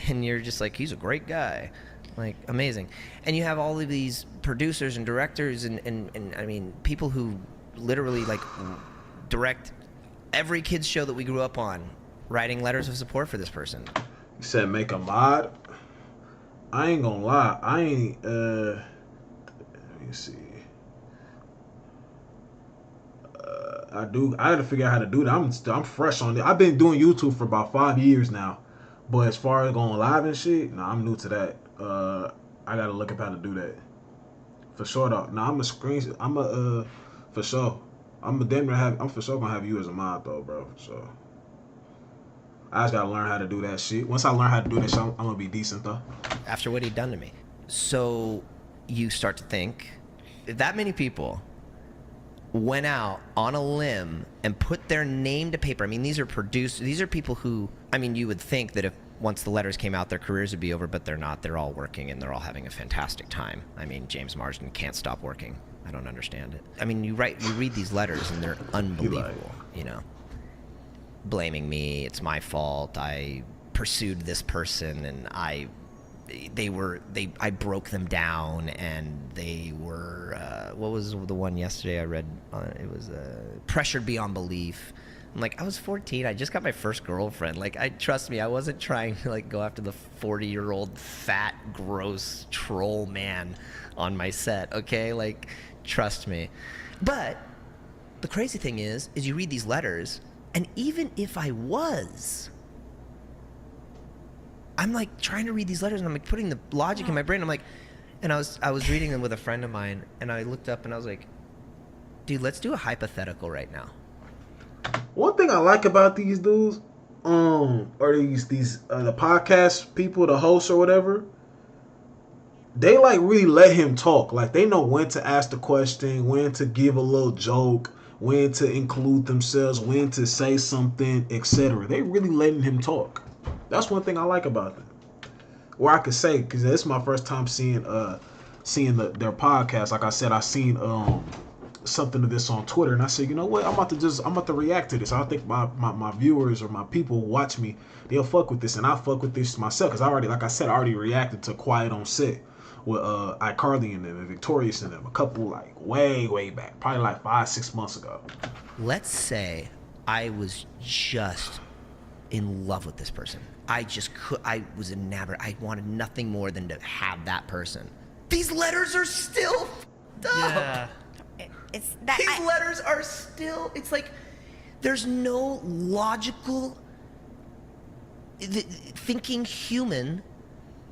and you're just like, he's a great guy. Like, amazing. And you have all of these producers and directors and I mean, people who literally like direct every kid's show that we grew up on, writing letters of support for this person. You said make a mod? I ain't gonna lie. Let me see. I had to figure out how to do that. I'm fresh on it. I've been doing YouTube for about 5 years now, but as far as going live and shit, I'm new to that. I gotta look up how to do that. For sure though. I'm for sure. I'm for sure gonna have you as a mod though, bro. For sure. I just gotta learn how to do that shit. Once I learn how to do that shit, I'm gonna be decent though. After what he'd done to me. So you start to think, if that many people went out on a limb and put their name to paper. I mean, these are people who, I mean, you would think that if once the letters came out, their careers would be over, but they're not. They're all working, and they're all having a fantastic time. I mean, James Marsden can't stop working. I don't understand it. I mean, you read these letters, and they're unbelievable, you know. Blaming me, it's my fault, I pursued this person, and I broke them down, and they were, what was the one yesterday I read? It was pressured beyond belief. I'm like, I was 14. I just got my first girlfriend. Like, trust me, I wasn't trying to like go after the 40-year-old fat, gross troll man on my set. Okay, like, trust me. But the crazy thing is you read these letters, and even if I was, I'm like trying to read these letters, and I'm like putting the logic in my brain. I'm like, and I was reading them with a friend of mine, and I looked up and I was like, dude, let's do a hypothetical right now. One thing I like about these dudes, or these the podcast people, the hosts or whatever, they like really let him talk. Like they know when to ask the question, when to give a little joke, when to include themselves, when to say something, etc. They really letting him talk. That's one thing I like about them. Or I could say, because it's my first time seeing their podcast. Like I said, I seen something of this on Twitter, and I said, you know what, I'm about to react to this. I think my viewers or my people who watch me, they'll fuck with this, and I fuck with this myself, because I already reacted to Quiet on Set with iCarly and them and Victorious and them a couple like way back, probably like 5-6 months ago. Let's say I was just in love with this person. I was enamored. I wanted nothing more than to have that person. These letters are still f***ed up. Yeah. These letters are still, it's like, there's no logical thinking human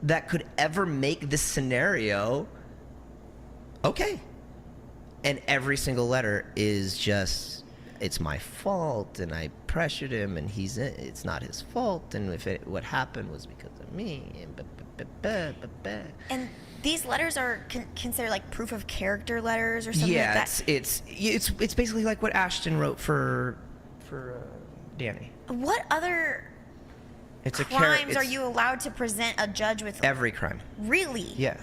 that could ever make this scenario okay. And every single letter is just, it's my fault, and I pressured him, and it's not his fault, and what happened was because of me, and these letters are considered like proof of character letters or something like that. It's basically like what Ashton wrote for Danny. What other crimes are you allowed to present a judge with? Every crime. Really? Yeah.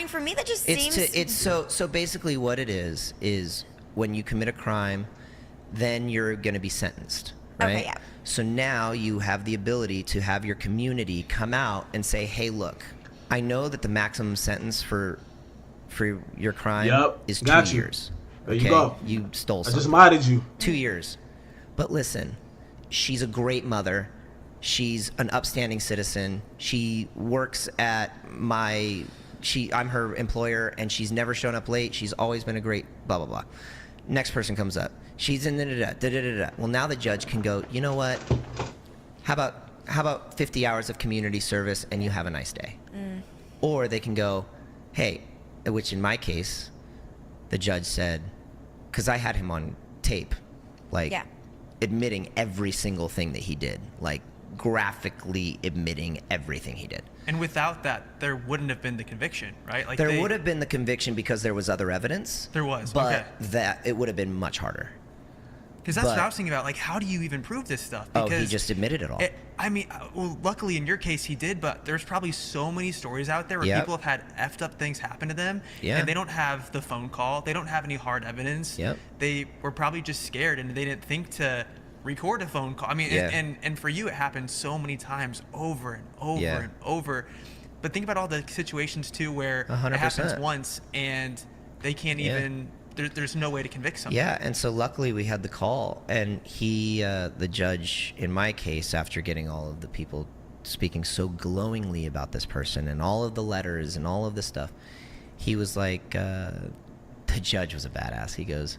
For me, that just seems. So basically what it is when you commit a crime, then you're going to be sentenced, right? Okay, yeah. So now you have the ability to have your community come out and say, hey, look, I know that the maximum sentence for your crime is 2 years. There you go. You stole something. I just modded you. 2 years. But listen, she's a great mother. She's an upstanding citizen. She works at I'm her employer, and she's never shown up late. She's always been a great blah, blah, blah. Next person comes up. She's in da-da-da-da. Well, now the judge can go, you know what? How about 50 hours of community service and you have a nice day? Or they can go, hey, which in my case, the judge said, because I had him on tape, admitting every single thing that he did, like graphically admitting everything he did. And without that, there wouldn't have been the conviction, right? Like there would have been the conviction because there was other evidence. There was, but that it would have been much harder. Because that's what I was thinking about. Like, how do you even prove this stuff? Because he just admitted it all. Well, luckily in your case he did, but there's probably so many stories out there where people have had effed up things happen to them, and they don't have the phone call, they don't have any hard evidence. They were probably just scared, and they didn't think to record a phone call. I mean, and for you, it happened so many times over and over and over. But think about all the situations too where 100%. It happens once and they can't even. There's no way to convict someone. Yeah, and so luckily we had the call, and the judge in my case, after getting all of the people speaking so glowingly about this person and all of the letters and all of this stuff, he was like, the judge was a badass. He goes,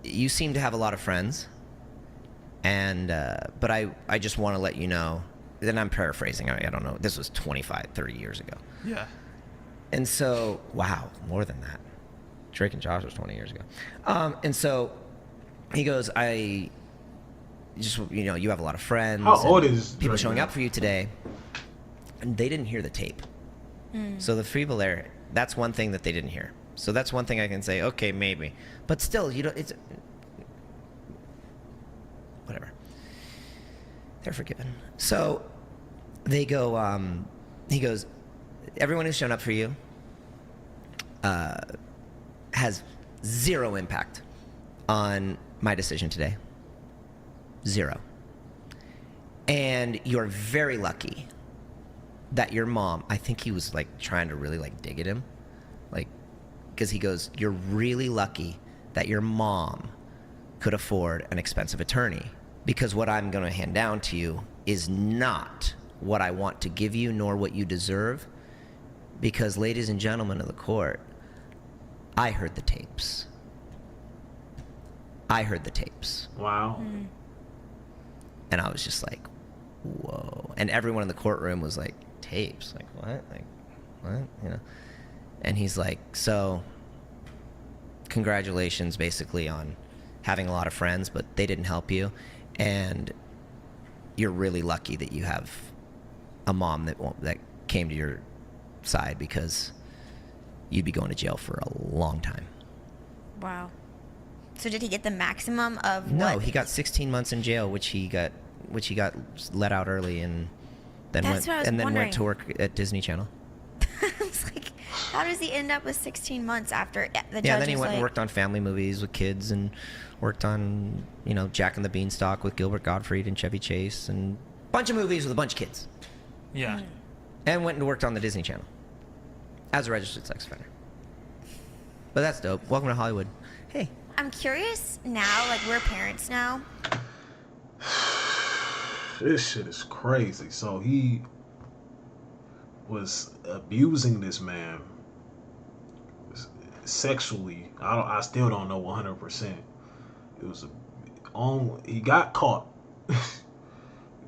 you seem to have a lot of friends, and but I just want to let you know, then I'm paraphrasing, I don't know, this was 25, 30 years ago. Yeah. And so, wow, more than that. Drake and Josh was 20 years ago. And so he goes, I just, you have a lot of friends. How old is people Drake showing now? up for you today? And they didn't hear the tape. So the people there, that's one thing that they didn't hear. So that's one thing I can say, okay, maybe. But still, it's whatever. They're forgiven. So they go, he goes, everyone who's shown up for you has zero impact on my decision today. Zero. And you're very lucky that your mom, I think he was like trying to really like dig at him. Like, because he goes, you're really lucky that your mom could afford an expensive attorney, because what I'm going to hand down to you is not what I want to give you nor what you deserve. Because, ladies and gentlemen of the court, I heard the tapes. Wow. And I was just like, whoa. And everyone in the courtroom was like, tapes? Like, what? Like, what? And he's like, so, congratulations, basically, on having a lot of friends, but they didn't help you. And you're really lucky that you have a mom that came to your side, because you'd be going to jail for a long time. Wow. So did he get the maximum of No, what? he got 16 months in jail, which he got let out early, and then That's what I was went wondering. to work at Disney Channel. I was like, how does he end up with 16 months after the judge Yeah, then he was went and like, worked on family movies with kids, and worked on, Jack and the Beanstalk with Gilbert Gottfried and Chevy Chase, and a bunch of movies with a bunch of kids. Yeah. And went and worked on the Disney Channel as a registered sex offender. But that's dope. Welcome to Hollywood. Hey. I'm curious now, like we're parents now. This shit is crazy. So he was abusing this man sexually. I still don't know 100%. It was he got caught.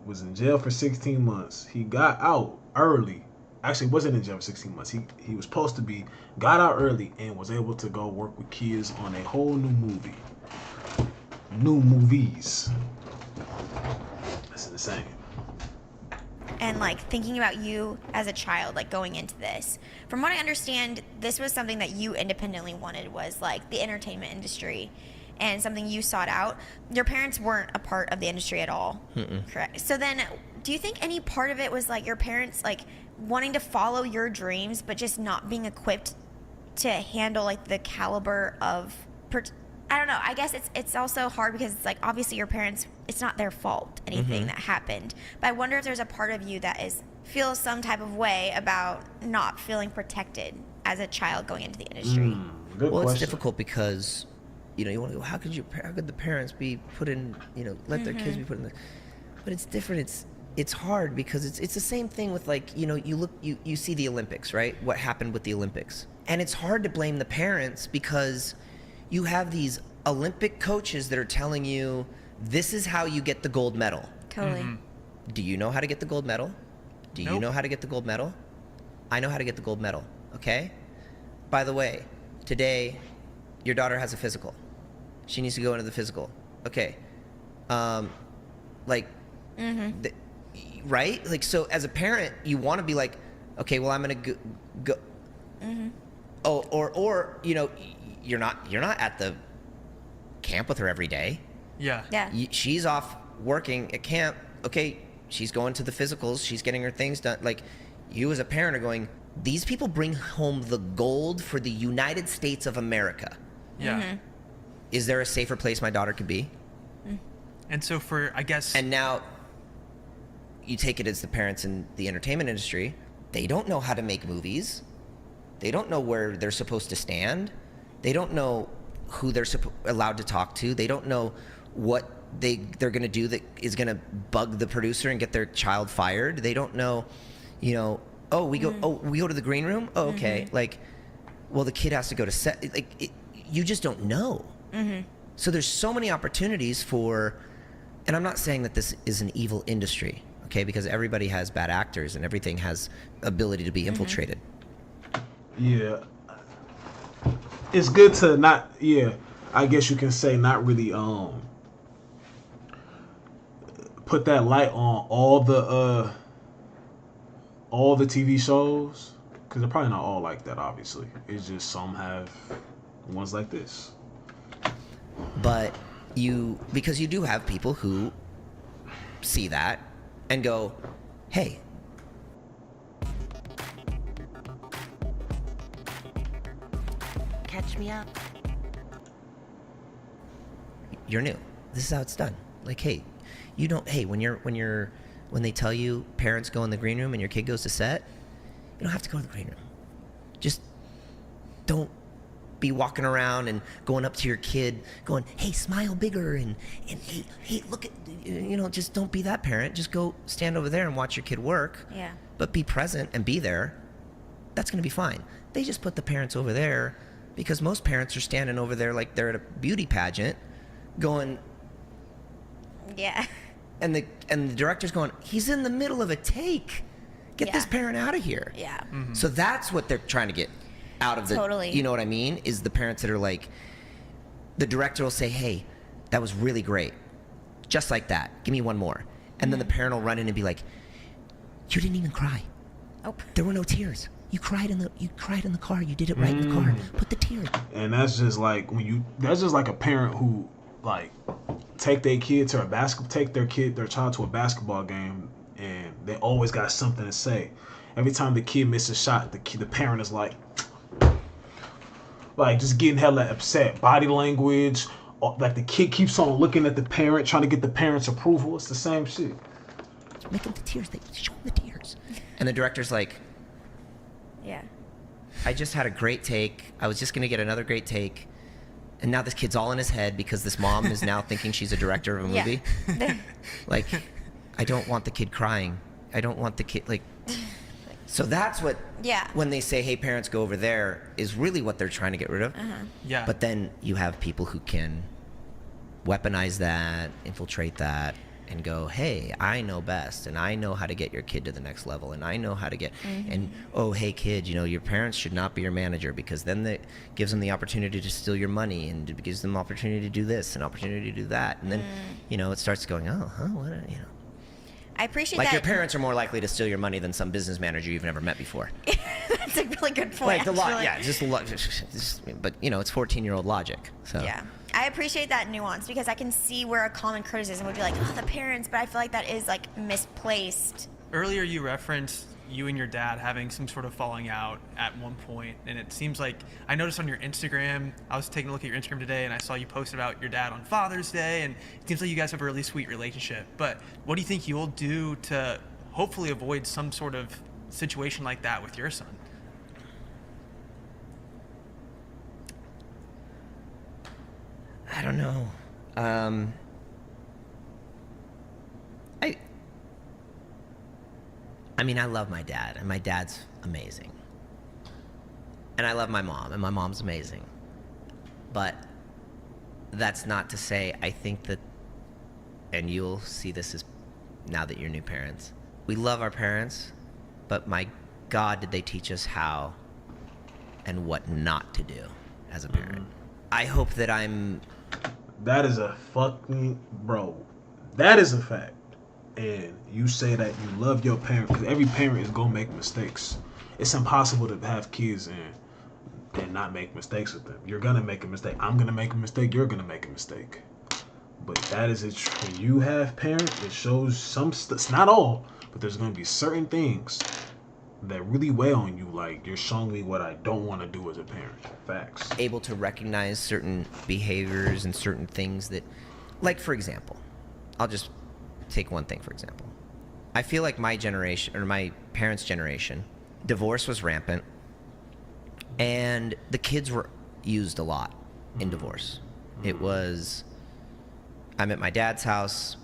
Was in jail for 16 months. He got out early. Actually, wasn't in jail for 16 months. He was supposed to be, got out early and was able to go work with kids on a whole new movie. New movies. That's insane. And like thinking about you as a child, like going into this, from what I understand, this was something that you independently wanted, was like the entertainment industry, and something you sought out. Your parents weren't a part of the industry at all. Correct? So then, do you think any part of it was like your parents like wanting to follow your dreams, but just not being equipped to handle like the caliber of I don't know. I guess it's also hard because it's like obviously your parents, it's not their fault anything that happened. But I wonder if there's a part of you that feels some type of way about not feeling protected as a child going into the industry. Good Well, question. it's difficult because, you want to go, how could the parents be put in, let their kids be put in the, but it's different. It's hard because it's the same thing with like, you see the Olympics, right? What happened with the Olympics. And it's hard to blame the parents because you have these Olympic coaches that are telling you, this is how you get the gold medal. Totally. Do you know how to get the gold medal? Do you know how to get the gold medal? I know how to get the gold medal, okay? By the way, today, your daughter has a physical. She needs to go into the physical. Okay. Right? Like, so as a parent, you want to be like, okay, well, I'm going to go. Oh, or you're not at the camp with her every day. Yeah. Yeah. She's off working at camp. Okay, she's going to the physicals. She's getting her things done. Like, you as a parent are going, these people bring home the gold for the United States of America. Yeah. Is there a safer place my daughter could be? And so I guess. And now you take it as the parents in the entertainment industry. They don't know how to make movies. They don't know where they're supposed to stand. They don't know who they're allowed to talk to. They don't know what they're going to do that is going to bug the producer and get their child fired. They don't know, we go to the green room. Oh, okay. Like, well, the kid has to go to set. Like, you just don't know. So there's so many opportunities and I'm not saying that this is an evil industry, okay? Because everybody has bad actors and everything has ability to be infiltrated. Yeah. It's good to not, I guess you can say not really put that light on all the TV shows, because they're probably not all like that, obviously. It's just some have ones like this. But because you do have people who see that and go, hey, Catch me up. you're new. This is how it's done. Like, hey, when they tell you parents go in the green room and your kid goes to set, you don't have to go to the green room. Just don't be walking around and going up to your kid going, hey, smile bigger, and hey, look at, just don't be that parent. Just go stand over there and watch your kid work. Yeah. But be present and be there. That's going to be fine. They just put the parents over there because most parents are standing over there like they're at a beauty pageant going, Yeah. and the director's going, he's in the middle of a take. Get this Yeah. parent out of here. Yeah. So that's what they're trying to get out of the, Totally. you know what I mean? Is the parents that are like, the director will say, hey, that was really great. Just like that. Give me one more. And then the parent will run in and be like, You didn't even cry. Oh. There were no tears. You cried in the car. You did it right in the car. Put the tears. And that's just like that's just like a parent who like take their child to a basketball game, and they always got something to say. Every time the kid misses a shot, the parent is like just getting hella upset. Body language, like the kid keeps on looking at the parent, trying to get the parent's approval. It's the same shit. Make them the tears. Show them the tears. And the director's like, Yeah. I just had a great take. I was just going to get another great take. And now this kid's all in his head because this mom is now thinking she's a director of a movie. Like, I don't want the kid crying. I don't want the kid, like... So that's what, when they say, hey, parents, go over there, is really what they're trying to get rid of. Yeah. But then you have people who can weaponize that, infiltrate that, and go, hey, I know best, and I know how to get your kid to the next level, and I know how to get, and, oh, hey, kid, your parents should not be your manager, because then that gives them the opportunity to steal your money, and it gives them the opportunity to do this, and opportunity to do that, and then, it starts going, what, I appreciate like that. your parents are more likely to steal your money than some business manager you've never met before. That's a really good point. Like the but it's 14-year-old logic. So yeah, I appreciate that nuance because I can see where a common criticism would be like, oh, the parents, but I feel like that is like misplaced. Earlier you referenced you and your dad having some sort of falling out at one point, and it seems like I noticed on your Instagram, I was taking a look at your Instagram today and I saw you posted about your dad on Father's Day, and it seems like you guys have a really sweet relationship. But what do you think you'll do to hopefully avoid some sort of situation like that with your son? I don't know. I mean, I love my dad, and my dad's amazing. And I love my mom, and my mom's amazing. But that's not to say I think that, and you'll see this as now that you're new parents, we love our parents, but my God, did they teach us how and what not to do as a parent. I hope that That is a fucking, bro, that is a fact. And you say that you love your parent, because every parent is gonna make mistakes. It's impossible to have kids and not make mistakes with them. You're gonna make a mistake. I'm gonna make a mistake. You're gonna make a mistake. But that is it. When you have parents, it shows it's not all, but there's gonna be certain things that really weigh on you. Like, you're showing me what I don't want to do as a parent. Facts. able to recognize certain behaviors and certain things that, like, for example, I'll just take one thing, for example. I feel like my generation, or my parents' generation, divorce was rampant, and the kids were used a lot in divorce. It was, I'm at my dad's house,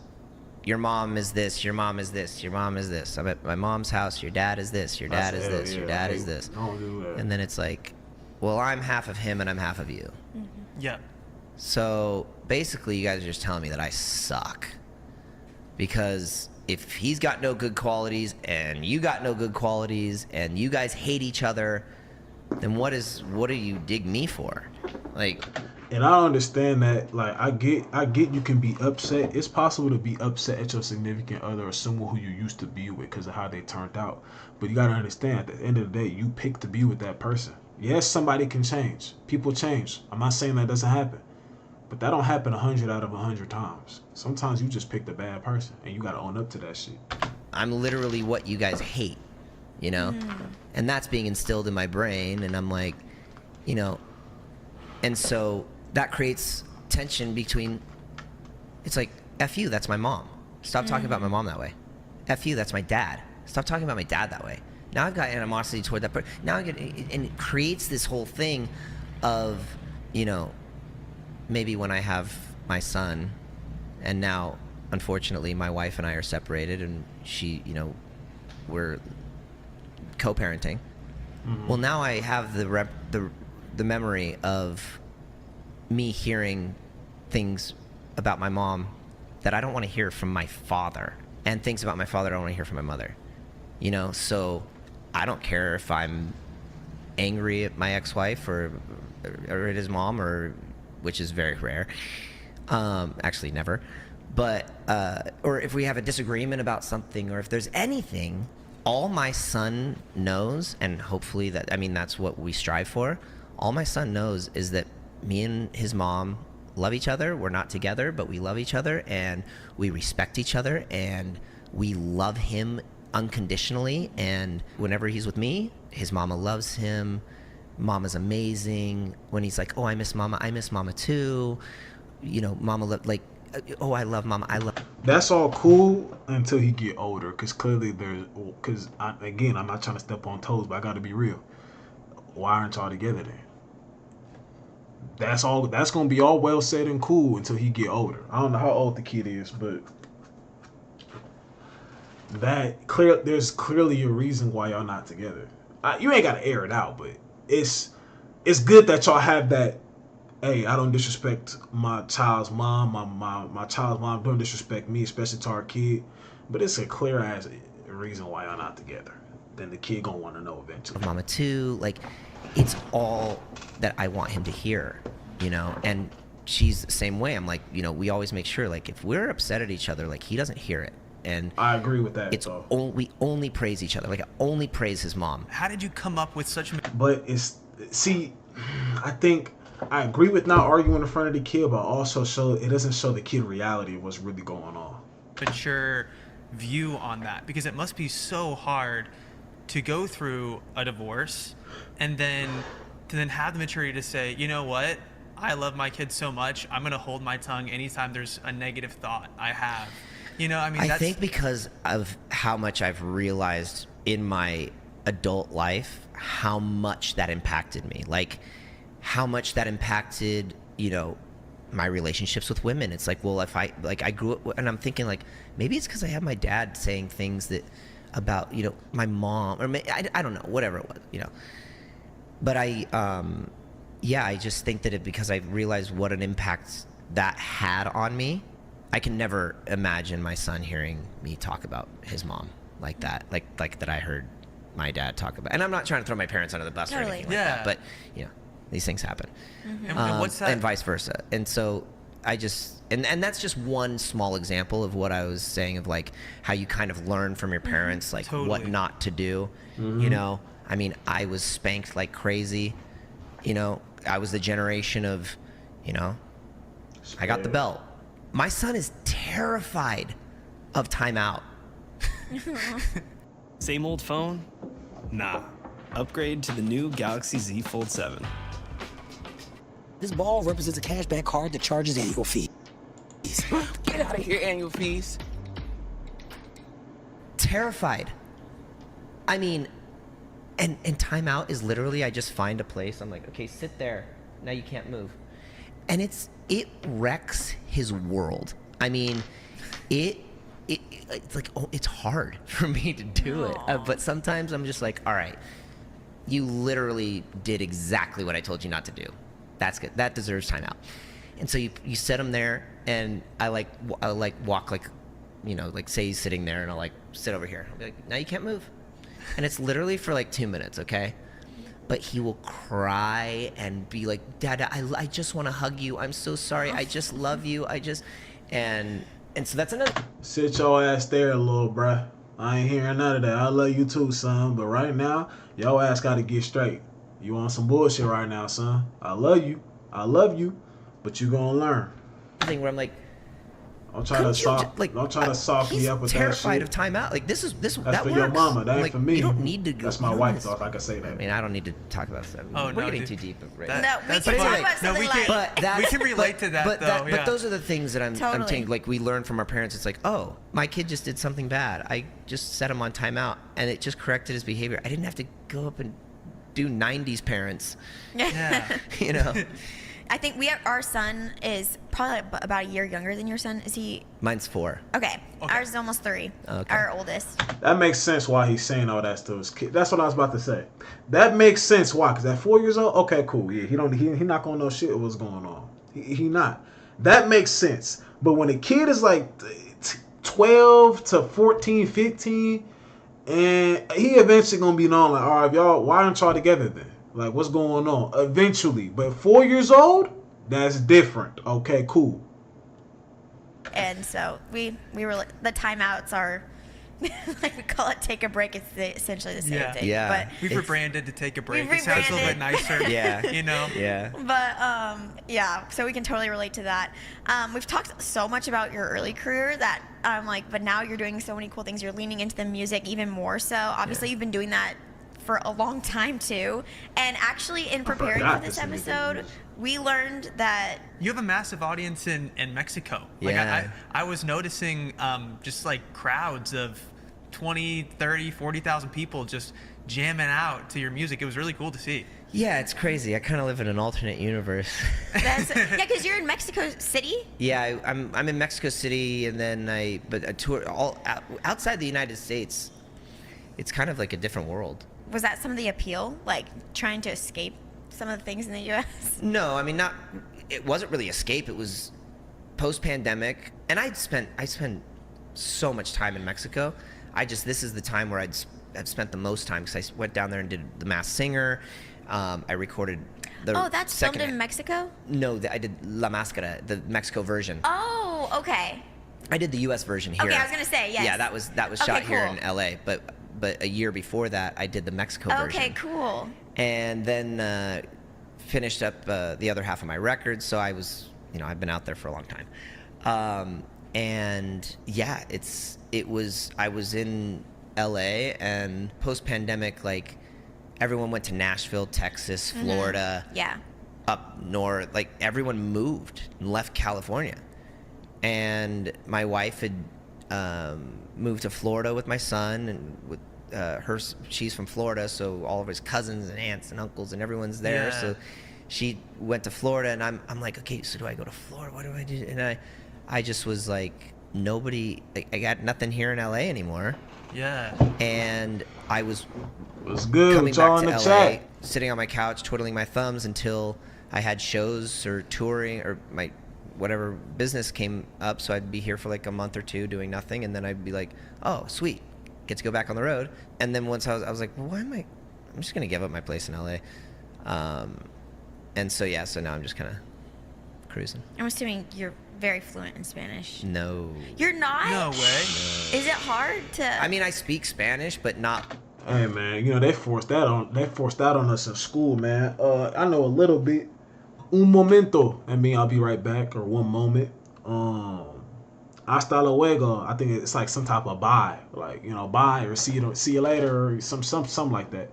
your mom is this, your mom is this, your mom is this. I'm at my mom's house, your dad is this, your dad is this, your dad is this. Don't do that. And then it's like, well, I'm half of him and I'm half of you. Yeah. So basically, you guys are just telling me that I suck. Because if he's got no good qualities and you got no good qualities and you guys hate each other, then what do you dig me for? Like, and I understand that. Like, I get you can be upset. It's possible to be upset at your significant other or someone who you used to be with because of how they turned out. But you gotta understand, at the end of the day, you pick to be with that person. Yes, somebody can change. People change. I'm not saying that doesn't happen. But that don't happen 100 out of 100 times. Sometimes you just picked a bad person, and you gotta own up to that shit. I'm literally what you guys hate, you know? And that's being instilled in my brain, and I'm like, you know, and so that creates tension between, it's like, F you, that's my mom. Stop talking about my mom that way. F you, that's my dad. Stop talking about my dad that way. Now I've got animosity toward that person. Now and it creates this whole thing of, you know, maybe when I have my son, and now, unfortunately, my wife and I are separated, and she, you know, we're co-parenting. Well, now I have the memory of me hearing things about my mom that I don't want to hear from my father, and things about my father I don't want to hear from my mother. You know, so I don't care if I'm angry at my ex-wife or at his mom, or which is very rare, actually never, but or if we have a disagreement about something, or if there's anything, all my son knows, and hopefully that's what we strive for. All my son knows is that me and his mom love each other. We're not together, but we love each other, and we respect each other, and we love him unconditionally. And whenever he's with me, his mama loves him. Mama's amazing. When he's like, oh, I miss mama too. Mama I love mama. That's all cool until he get older, because clearly I'm not trying to step on toes, but I got to be real. Why aren't y'all together then? That's gonna be all well said and cool until he get older. I don't know how old the kid is, but there's clearly a reason why y'all not together. You ain't gotta air it out, but it's good that y'all have that. Hey, I don't disrespect my child's mom. My child's mom don't disrespect me, especially to our kid. But it's a clear as reason why y'all not together. Then the kid gonna want to know eventually. Mama too. It's all that I want him to hear, And she's the same way. I'm like, we always make sure, if we're upset at each other, he doesn't hear it. And I agree with that. We only praise each other. I only praise his mom. How did you come up with such? But I think I agree with not arguing in front of the kid, but also it doesn't show the kid reality of what's really going on. Mature view on that, because it must be so hard to go through a divorce and then have the maturity to say, you know what? I love my kids so much. I'm gonna hold my tongue anytime there's a negative thought I have. I think because of how much I've realized in my adult life, how much that impacted me. How much that impacted, my relationships with women. It's if I grew up, and I'm thinking maybe it's because I have my dad saying things that about, my mom, or I don't know, whatever it was, But I just think that because I realized what an impact that had on me, I can never imagine my son hearing me talk about his mom like that, like that I heard my dad talk about. And I'm not trying to throw my parents under the bus or anything like that, but these things happen. Mm-hmm. And what's that? And vice versa. And so I just, and that's just one small example of what I was saying of how you kind of learn from your parents, totally. What not to do. Mm-hmm. I was spanked like crazy. I was the generation of, I got the belt. My son is terrified of timeout. Same old phone? Nah. Upgrade to the new Galaxy Z Fold 7. This ball represents a cashback card that charges annual fees. Get out of here, annual fees. Terrified. And timeout is literally, I just find a place. I'm like, okay, sit there. Now you can't move. And it wrecks his world. It's hard for me to do it. But sometimes I'm just like, all right, you literally did exactly what I told you not to do. That's good. That deserves timeout. And so you set him there, and I walk say he's sitting there, and I'll sit over here. I'll be like, now you can't move. And it's literally for 2 minutes, okay? But he will cry and be like, Dad, I just want to hug you. I'm so sorry. I just love you. And so that's another. Sit your ass there, little bruh. I ain't hearing none of that. I love you too, son. But right now, your ass got to get straight. You on some bullshit right now, son. I love you, but you gonna learn. Thing where I'm like, Don't try to soften me up with that shit. He's terrified of timeout. That's that for works. your mama. That ain't for me. You don't need to go. That's my wife thought I could say that. I don't need to talk about that. We're getting too deep right now. We can talk about something we can relate to that, though. But those are the things that I'm saying. We learn from our parents. It's oh, my kid just did something bad. I just set him on timeout, and it just corrected his behavior. I didn't have to go up and do 90s parents. Yeah. I think our son is probably about a year younger than your son. Is he? Mine's 4. Okay. Ours is almost 3. Okay. Our oldest. That makes sense why he's saying all that to his kid. That's what I was about to say. That makes sense why, because at 4 years old, okay, cool. Yeah, he not gonna know shit what's going on. He not. That makes sense. But when a kid is 12 to 14, 15, and he eventually gonna be known all right, y'all, why aren't y'all together then? What's going on? Eventually. But 4 years old, that's different. Okay, cool. And so we were the timeouts are Like we call it Take a Break. It's essentially the same Yeah. thing. Yeah. But We've rebranded to Take a Break. We've It sounds a little bit nicer. Yeah. You know? Yeah. But yeah, so we can totally relate to that. We've talked so much about your early career that I'm like, but now you're doing so many cool things. You're leaning into the music even more so. Obviously, you've been doing that for a long time too. And actually, in preparing for this episode, we learned that You have a massive audience in Mexico. Like Yeah. I was noticing just like crowds of 20, 30, 40,000 people just jamming out to your music. It was really cool to see. Yeah, it's crazy. I kind of live in an alternate universe. yeah, because you're in Mexico City. Yeah, I'm in Mexico City, and then I tour all outside the United States. It's kind of like a different world. Was that some of the appeal, like trying to escape some of the things in the U.S.? No, I mean not. It wasn't really escape. It was post-pandemic, and I'd spent so much time in Mexico. This is the time where I've spent the most time because I went down there and did The Masked Singer. I recorded the Oh, that's filmed in Mexico? No, I did La Máscara, the Mexico version. Oh, okay. I did the U.S. version here. Okay, I was gonna say, yes. Yeah, that was Okay, shot here cool. in L.A. But a year before that, I did the Mexico version. Okay, cool. And then finished up the other half of my record. So I was, I've been out there for a long time. And yeah, I was in LA, and post-pandemic, like everyone went to Nashville, Texas, Florida, Yeah. up north. Like everyone moved and left California. And my wife had moved to Florida with my son, and with she's from Florida, so all of his cousins and aunts and uncles and everyone's there. Yeah. So she went to Florida, and I'm like, okay, so do I go to Florida? What do I do? And I just was like, I got nothing here in LA anymore. Yeah. And I was What's good coming with y'all back in to the LA, chat? sitting on my couch, twiddling my thumbs until I had shows or touring or my whatever business came up. So I'd be here for like a month or two doing nothing, and then I'd be like, oh, sweet, get to go back on the road. And then once I was like, well, I'm just gonna give up my place in LA. And so yeah, so now I'm just kind of cruising. I'm assuming you're very fluent in Spanish. No. You're not? No way. Is it hard to? I mean, I speak Spanish, but not. Hey man, they forced that on us in school, man. I know a little bit. Un momento. I mean, I'll be right back, or one moment. Hasta luego. I think it's like some type of bye, like bye or see you later, or something like that.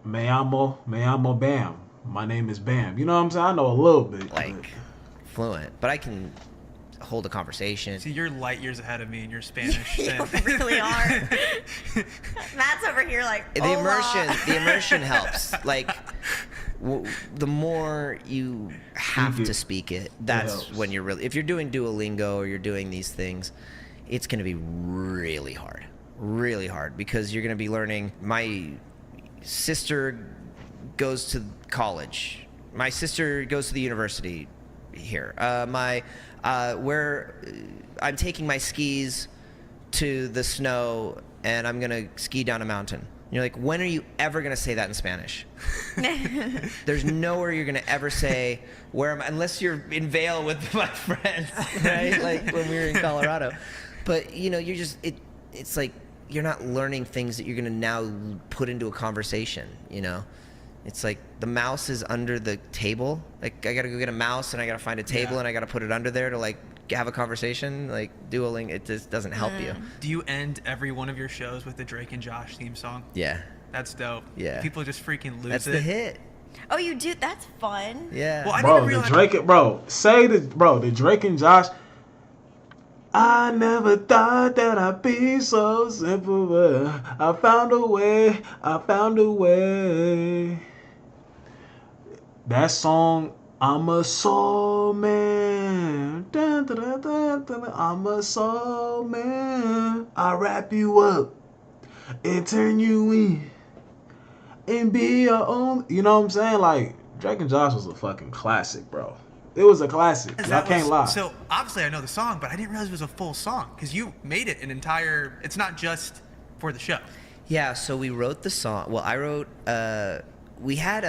Me amo Bam. My name is Bam. You know what I'm saying? I know a little bit. Like fluent, but I can hold a conversation. See, you're light years ahead of me in your Spanish. You really are. Matt's over here like, The immersion helps. Like the more you have to speak it, that's when you're really. If you're doing Duolingo or you're doing these things, it's going to be really hard because you're going to be learning. My sister goes to college. My sister goes to the university here. Where I'm taking my skis to the snow and I'm gonna ski down a mountain. You're like, when are you ever gonna say that in Spanish? There's nowhere you're gonna ever say where am I, unless you're in Vail with my friends, right? Like when we were in Colorado. But you're just it's like you're not learning things that you're gonna now put into a conversation. It's like the mouse is under the table. Like I gotta go get a mouse and I gotta find a table and I gotta put it under there to like have a conversation. Like Duolingo, it just doesn't help you. Do you end every one of your shows with the Drake and Josh theme song? Yeah. That's dope. Yeah. People just freaking lose That's it. the hit. Oh, you do? That's fun. Yeah. Well, I Bro, didn't realize. the Drake and Josh. I never thought that I'd be so simple, but I found a way. That song, I'm a soul man. Dun, dun, dun, dun, dun, I'm a soul man. I wrap you up and turn you in and be your own. You know what I'm saying? Like, Drake and Josh was a fucking classic, bro. It was a classic. I can't lie. So obviously I know the song, but I didn't realize it was a full song because you made it an entire. It's not just for the show. Yeah. So we wrote the song. Well, I wrote. We had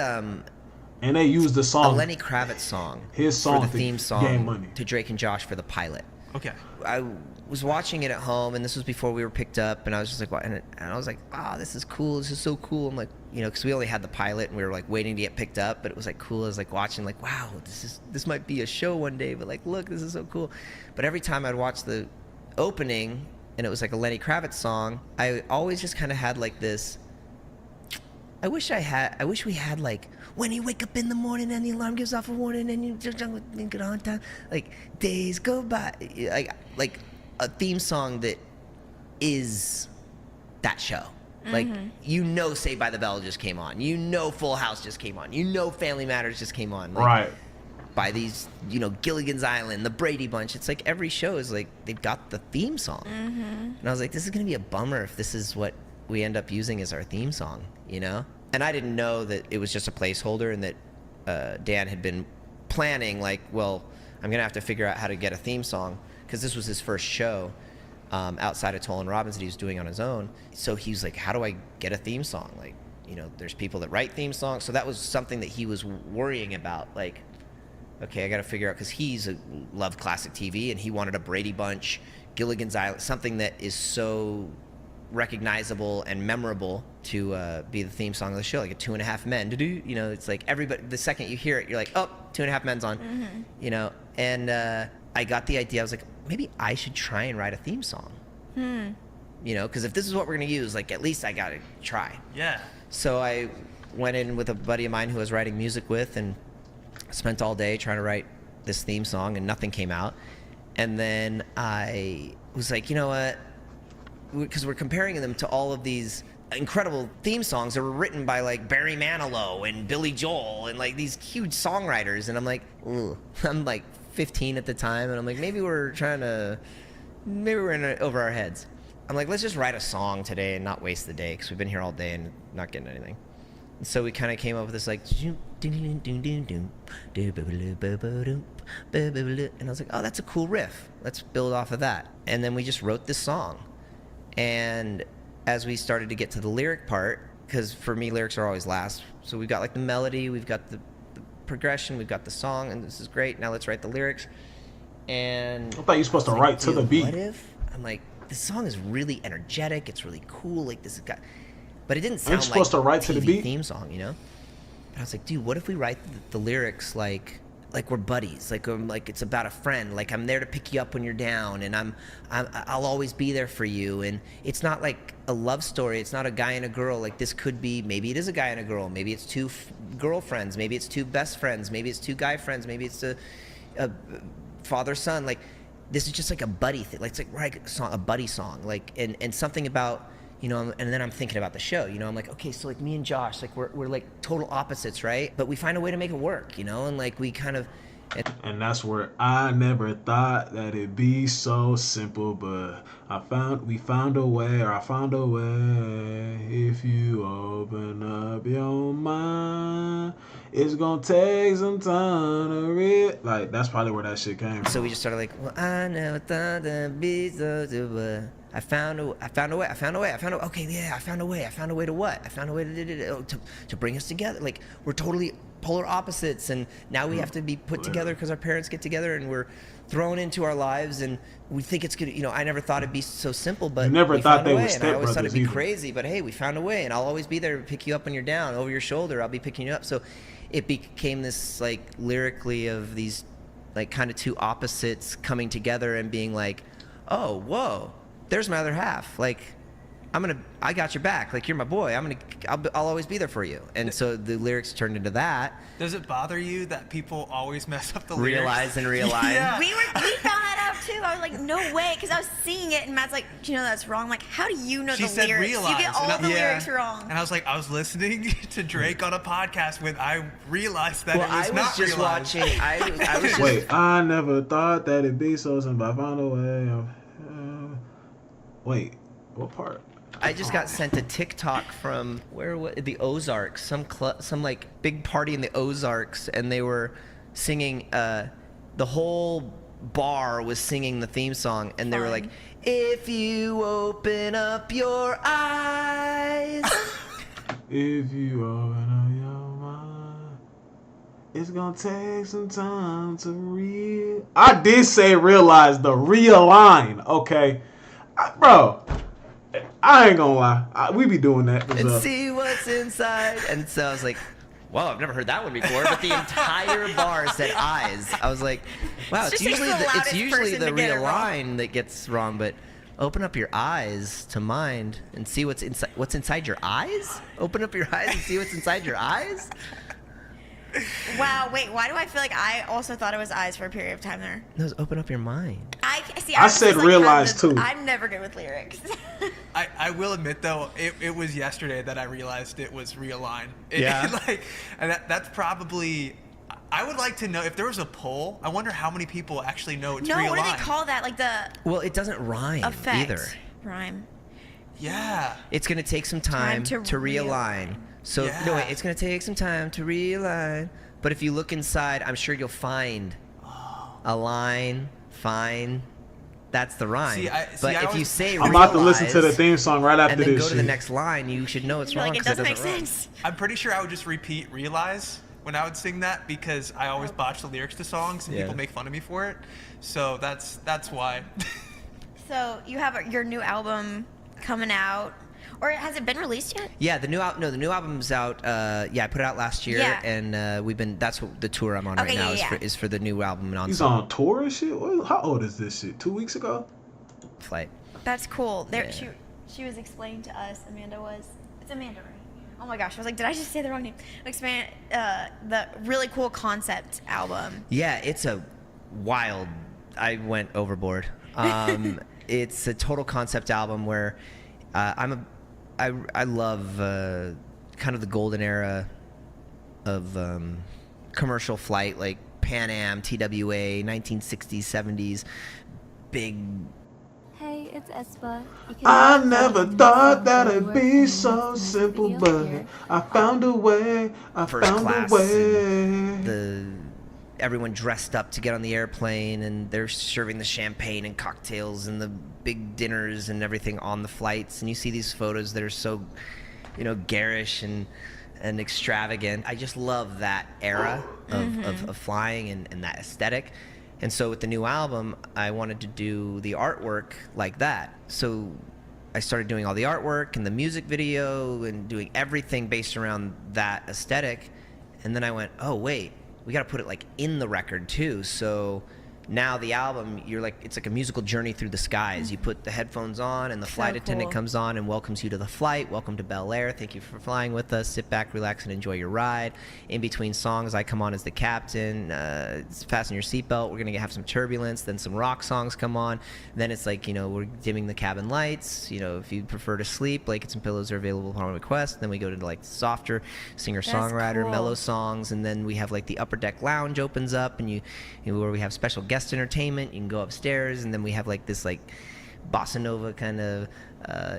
And they used the song. A Lenny Kravitz song. His song for the to theme gain song money. to Drake and Josh for the pilot. Okay. I was watching it at home, and this was before we were picked up, and I was just like, and I was like, this is cool. This is so cool. I'm like, because we only had the pilot, and we were like waiting to get picked up, but it was like cool. I was like watching, like, wow, this might be a show one day, but like, look, this is so cool. But every time I'd watch the opening, and it was like a Lenny Kravitz song, I always just kind of had like this. I wish we had like, when you wake up in the morning and the alarm gives off a warning and you just get on time, like days go by, like a theme song that is that show. Like, Saved by the Bell just came on. Full House just came on. Family Matters just came on. Like, Right. By these, Gilligan's Island, the Brady Bunch. It's like every show is like, they've got the theme song. And I was like, this is going to be a bummer if this is what we end up using as our theme song, And I didn't know that it was just a placeholder and that Dan had been planning, like, well, I'm going to have to figure out how to get a theme song, because this was his first show outside of Toll and Robbins that he was doing on his own. So he was like, how do I get a theme song? Like, there's people that write theme songs. So that was something that he was worrying about. Like, okay, I got to figure out, because he's loved classic TV, and he wanted a Brady Bunch, Gilligan's Island, something that is so recognizable and memorable to be the theme song of the show, like a 2.5 Men. It's like everybody, the second you hear it, you're like, oh, 2.5 Men's on. And I got the idea. I was like, maybe I should try and write a theme song. Because if this is what we're gonna use, like, at least I gotta try. Yeah. So I went in with a buddy of mine who I was writing music with, and spent all day trying to write this theme song, and nothing came out. And then I was like, you know what? Because we're comparing them to all of these incredible theme songs that were written by like Barry Manilow and Billy Joel and like these huge songwriters. And I'm like, I'm like 15 at the time, and I'm like, maybe we're in it over our heads. I'm like, let's just write a song today and not waste the day, because we've been here all day and not getting anything. And so we kind of came up with this like, and I was like, oh, that's a cool riff. Let's build off of that. And then we just wrote this song. And as we started to get to the lyric part, because for me, lyrics are always last. So we've got like the melody, we've got the progression, we've got the song, and this is great. Now let's write the lyrics. And I thought you were supposed to write to the beat. What if? I'm like, this song is really energetic. It's really cool. Like, this has got, but it didn't sound like supposed to write a to the TV beat? theme song, But I was like, dude, what if we write the lyrics like we're buddies, like it's about a friend, like I'm there to pick you up when you're down, and I'll always be there for you. And it's not like a love story. It's not a guy and a girl. Like, this could be, maybe it is a guy and a girl. Maybe it's two girlfriends. Maybe it's two best friends. Maybe it's two guy friends. Maybe it's a father son. Like, this is just like a buddy thing. Like, it's like write a buddy song. Like, and something about, and then I'm thinking about the show, I'm like, okay, so like me and Josh, like we're like total opposites, right? But we find a way to make it work, and like we kind of. And that's where I never thought that it'd be so simple, but I found a way. If you open up your mind, it's gonna take some time to read. Like, that's probably where that shit came from. So we just started like, well, I never thought that'd be so simple. I found a way. Okay, yeah, I found a way to what? I found a way to bring us together. Like, we're totally polar opposites, and now we have to be put together because our parents get together, and we're thrown into our lives, and we think it's good. I never thought it'd be so simple, but you never we thought found a they way, were and I always thought it'd be stepbrothers either. crazy, but hey, we found a way, and I'll always be there to pick you up when you're down, over your shoulder. I'll be picking you up. So it became this like lyrically of these like kind of two opposites coming together and being like, oh, whoa, there's my other half. Like, I got your back. Like, you're my boy. I'll always be there for you. And so the lyrics turned into that. Does it bother you that people always mess up the Realize lyrics? and realize. Yeah. We found that out too. I was like, no way, because I was seeing it, and Matt's like, do you know that's wrong? I'm like, how do you know She the said lyrics? realize. You get all and the lyrics wrong. And I was like, I was listening to Drake on a podcast when I realized that Well, it was I was not just realized. watching. I was just. Wait, I never thought that it'd be so simple. I found a way. Wait, what part? I just got sent a TikTok from the Ozarks, some like big party in the Ozarks, and they were singing. The whole bar was singing the theme song, and they were like, "If you open up your eyes." If you open up your mind, It's gonna take some time to I did say realize the realign, okay? Bro, I ain't gonna lie. We be doing that. And see what's inside. And so I was like, wow, I've never heard that one before. But the entire bar said eyes. I was like, wow, it's usually the realign that gets wrong, but open up your eyes to mind and see what's inside your eyes? Open up your eyes and see what's inside your eyes? Wow, wait, why do I feel like I also thought it was eyes for a period of time there? No, open up your mind. I said realize too. I'm never good with lyrics. I will admit though, it was yesterday that I realized it was realign. Yeah. And that's probably. I would like to know if there was a poll. I wonder how many people actually know it's realign. No, what do they call that? Like the. Well, it doesn't rhyme effect. either. Rhyme. Yeah. It's gonna take some time to realign. So yeah. no, wait, it's gonna take some time to realign. But if you look inside, I'm sure you'll find a line. Fine. That's the rhyme. But if you say I'm about to listen to the theme song right after and then this. go to the next line, you should know it's wrong. Like it doesn't make rhyme. sense. I'm pretty sure I would just repeat realize when I would sing that because I always botch the lyrics to songs and people make fun of me for it. So that's why. So you have your new album coming out, or has it been released yet? Yeah, the new album's out. I put it out last year, and that's what the tour I'm on right now is for the new album. And he's on tour and shit. How old is this shit? 2 weeks ago. Flight. That's cool. She was explaining to us. Amanda was. It's Amanda, right? Oh my gosh, I was like, did I just say the wrong name? The really cool concept album. Yeah, it's a wild. I went overboard. It's a total concept album where I love kind of the golden era of commercial flight, like Pan Am, TWA, 1960s, 70s, big. Hey, it's Espa. I never thought that it'd be so simple, but I found a way. First class. Everyone dressed up to get on the airplane, and they're serving the champagne and cocktails and the big dinners and everything on the flights. And you see these photos that are so, garish and extravagant. I just love that era of flying and that aesthetic. And so with the new album, I wanted to do the artwork like that. So I started doing all the artwork and the music video and doing everything based around that aesthetic. And then I went, oh, wait, we got to put it like in the record too. So now the album, it's like a musical journey through the skies. You put the headphones on and the flight attendant comes on and welcomes you to the flight. Welcome to Bel Air. Thank you for flying with us. Sit back, relax, and enjoy your ride. In between songs, I come on as the captain. Fasten your seatbelt. We're going to have some turbulence. Then some rock songs come on. Then it's like, we're dimming the cabin lights. If you prefer to sleep, blankets and pillows are available upon request. Then we go to like softer singer-songwriter, mellow songs. And then we have like the upper deck lounge opens up and where we have special guest entertainment. You can go upstairs, and then we have like this like bossa nova kind of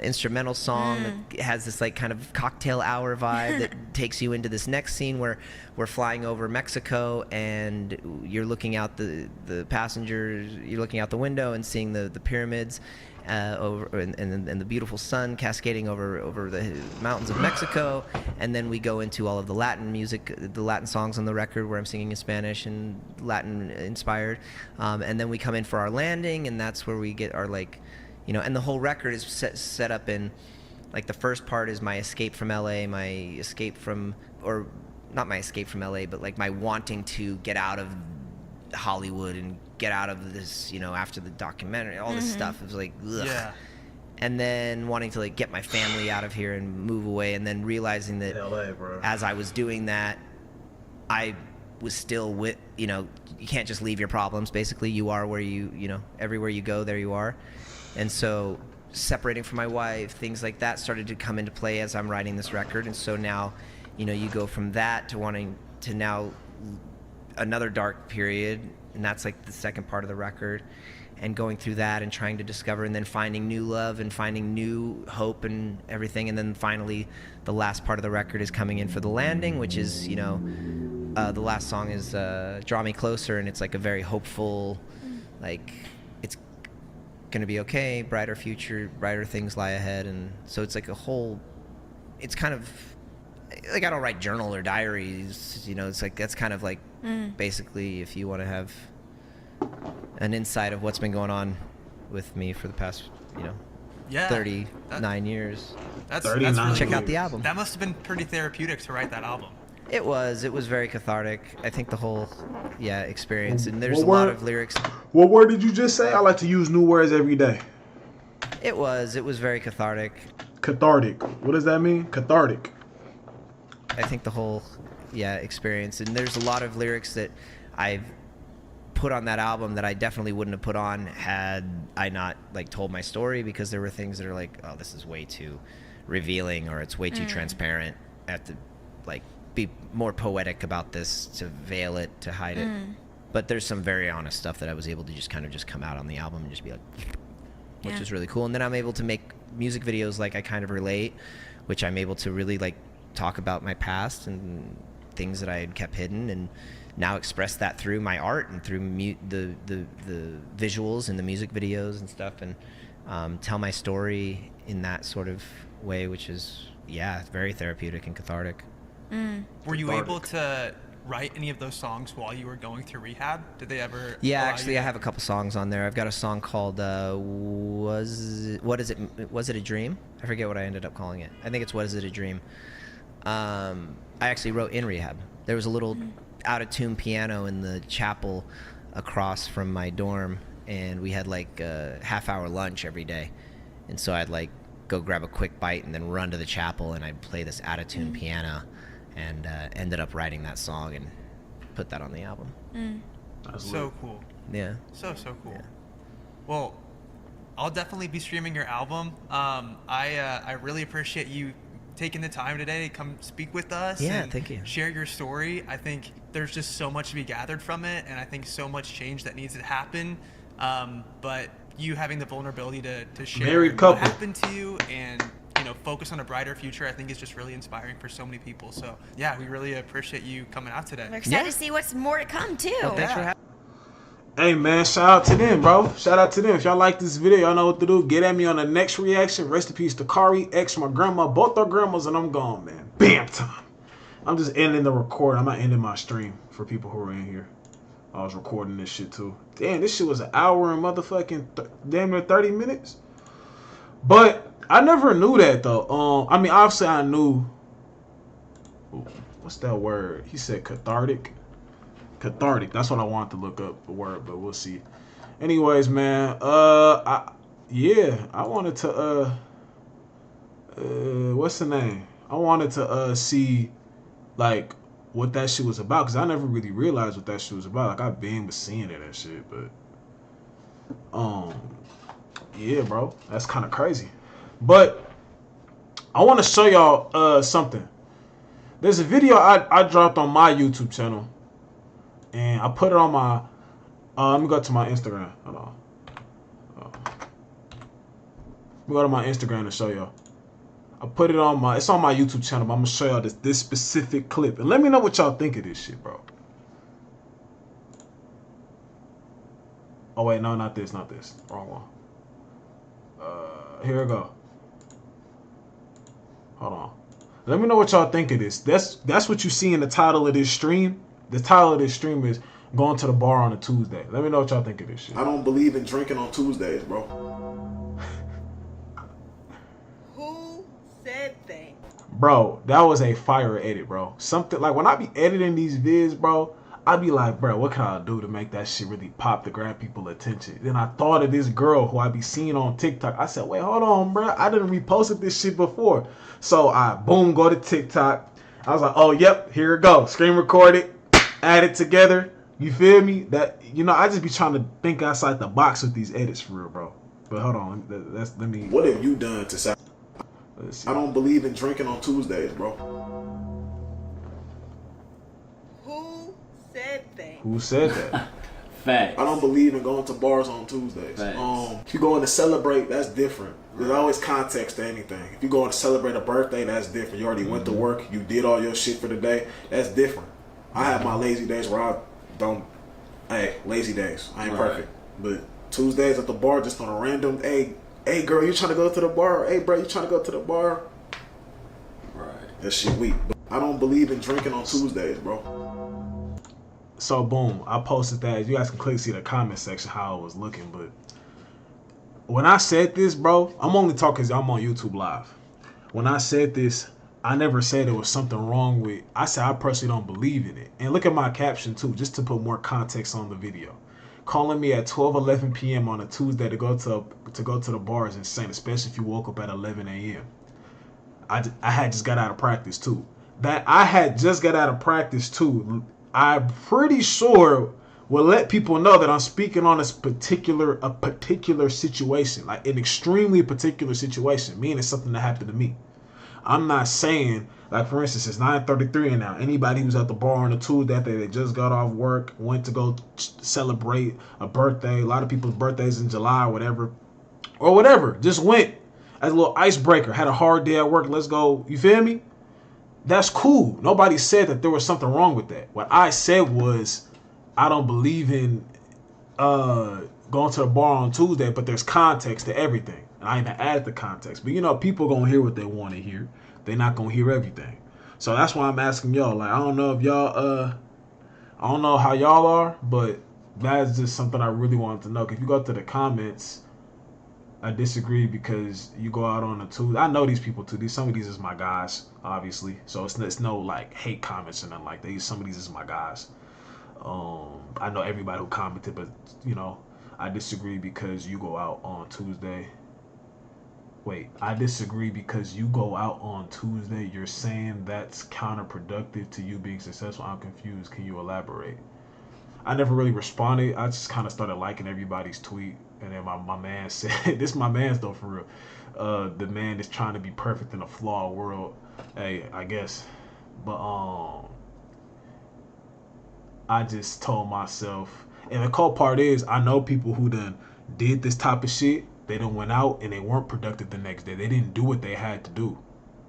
instrumental song that has this like kind of cocktail hour vibe that takes you into this next scene where we're flying over Mexico, and you're looking out the passengers, you're looking out the window and seeing the pyramids over and the beautiful sun cascading over the mountains of Mexico. And then we go into all of the Latin music, the Latin songs on the record where I'm singing in Spanish and Latin inspired. And then we come in for our landing, and that's where we get our and the whole record is set up in like the first part is my escape from LA, my escape from, or not my escape from LA, but like my wanting to get out of Hollywood and get out of this, after the documentary, all this stuff. It was like, ugh. Yeah. And then wanting to like get my family out of here and move away, and then realizing that LA, bro. As I was doing that, I was still with, you can't just leave your problems. Basically, you are where everywhere you go, there you are. And so separating from my wife, things like that started to come into play as I'm writing this record. And so now, you go from that to wanting to now another dark period, and that's like the second part of the record, and going through that and trying to discover, and then finding new love and finding new hope and everything. And then finally the last part of the record is coming in for the landing, which is the last song is Draw Me Closer, and it's like a very hopeful, like it's gonna be okay, brighter future, brighter things lie ahead. And so it's like it's kind of like I don't write journal or diaries. You know, it's like that's kind of like basically if you want to have an insight of what's been going on with me for the past, 39 years. That's 39 really check cool. out the album. That must have been pretty therapeutic to write that album. It was very cathartic. I think the whole experience, and there's What a lot word- of lyrics. What word did you just say? I like to use new words every day. It was very cathartic. Cathartic. What does that mean? Cathartic. I think the whole experience, and there's a lot of lyrics that I've put on that album that I definitely wouldn't have put on had I not like told my story, because there were things that are like, oh, this is way too revealing, or it's way too transparent. I have to like be more poetic about this to veil it, to hide it. But there's some very honest stuff that I was able to just come out on the album and just be like, which is really cool. And then I'm able to make music videos like I Kind of Relate, which I'm able to really like talk about my past and things that I had kept hidden, and now express that through my art and through the visuals and the music videos and stuff, and tell my story in that sort of way, which is very therapeutic and cathartic. Were you able to write any of those songs while you were going through rehab? Did they ever? Yeah, allow actually, you I have a couple songs on there. I've got a song called Was It a Dream? I forget what I ended up calling it. I think it's What Is It a Dream? I actually wrote in rehab. There was a little out of tune piano in the chapel across from my dorm, and we had like a half-hour lunch every day, and so I'd like go grab a quick bite and then run to the chapel, and I'd play this out of tune piano, and ended up writing that song and put that on the album. That's So lit. cool. Yeah. So cool. Yeah. Well, I'll definitely be streaming your album. I really appreciate you taking the time today to come speak with us. Yeah, and thank you. Share your story. I think there's just so much to be gathered from it, and I think so much change that needs to happen. But you having the vulnerability to share Married what couple. happened to you and focus on a brighter future, I think is just really inspiring for so many people. So yeah, we really appreciate you coming out today. We're excited to see what's more to come too. Thanks for having. Hey man, shout out to them, bro. Shout out to them. If y'all like this video, y'all know what to do. Get at me on the next reaction. Rest in peace to Kari, ex my grandma, both our grandmas, and I'm gone, man. Bam time. I'm just ending the record. I'm not ending my stream for people who are in here. I was recording this shit too. Damn, this shit was an hour and motherfucking damn near 30 minutes. But I never knew that though. I mean, obviously I knew. What's that word? He said cathartic. Cathartic. That's what I wanted to look up the word, but we'll see. Anyways, man. I wanted to what's the name? I wanted to see like what that shit was about, because I never really realized what that shit was about. Like I've been seeing it and shit, but yeah, bro, that's kind of crazy. But I want to show y'all something. There's a video I dropped on my YouTube channel, and I put it on my let me go to my Instagram. Hold on. Let me go to my Instagram to show y'all. I put it on it's on my YouTube channel, but I'm gonna show y'all this specific clip, and let me know what y'all think of this shit, bro. Oh wait, no, not this, wrong one. Here we go. Hold on. Let me know what y'all think of this. That's what you see in the title of this stream. The title of this stream is Going to the Bar on a Tuesday. Let me know what y'all think of this shit. I don't believe in drinking on Tuesdays, bro. Who said that? Bro, that was a fire edit, bro. Something like when I be editing these vids, bro, I be like, bro, what can I do to make that shit really pop to grab people attention? Then I thought of this girl who I be seeing on TikTok. I said, wait, hold on, bro. I didn't reposted this shit before. So I boom, go to TikTok. I was like, oh, yep, here it go. Screen record it, add it together. You feel me? That, I just be trying to think outside the box with these edits for real, bro. But hold on, let me. What have you done to say? I don't believe in drinking on Tuesdays, bro. Who said that? Who said that? Facts. I don't believe in going to bars on Tuesdays. If you're going to celebrate, that's different. There's always context to anything. If you're going to celebrate a birthday, that's different. You already went to work, you did all your shit for the day, that's different. I have my lazy days where I don't, lazy days. I ain't perfect. But Tuesdays at the bar, just on a random, hey girl, you trying to go to the bar? Hey bro, you trying to go to the bar? Right. That shit weak. I don't believe in drinking on Tuesdays, bro. So boom, I posted that. You guys can click see the comment section how it was looking, but when I said this, bro, I'm only talking because I'm on YouTube Live. When I said this, I never said there was something wrong with. I said I personally don't believe in it. And look at my caption too, just to put more context on the video. Calling me at 12:11 p.m. on a Tuesday to go to the bar is insane, especially if you woke up at 11 a.m. I had just got out of practice too. That I had just got out of practice too. I'm pretty sure will let people know that I'm speaking on a particular situation, like an extremely particular situation, meaning something that happened to me. I'm not saying, like for instance, it's 9:33 now. Anybody who's at the bar on a Tuesday after they just got off work, went to go celebrate a birthday. A lot of people's birthdays in July or whatever, just went as a little icebreaker. Had a hard day at work. Let's go. You feel me? That's cool. Nobody said that there was something wrong with that. What I said was, I don't believe in going to the bar on Tuesday, but there's context to everything. And I even added the context. But you know, people gonna hear what they want to hear. They're not gonna hear everything. So that's why I'm asking y'all. Like, I don't know if y'all I don't know how y'all are, but that's just something I really wanted to know. If you go to the comments, I disagree because you go out on a Tuesday. I know these people too. Some of these is my guys, obviously. So it's no like hate comments or nothing like that. Some of these is my guys. I know everybody who commented, but you know, I disagree because you go out on Tuesday. Wait, I disagree because you go out on Tuesday. You're saying that's counterproductive to you being successful. I'm confused. Can you elaborate? I never really responded. I just kind of started liking everybody's tweet. And then my man said, this is my man's though, for real. The man is trying to be perfect in a flawed world. Hey, I guess. But I just told myself, and the cool part is, I know people who done did this type of shit. They done went out and they weren't productive the next day. They didn't do what they had to do.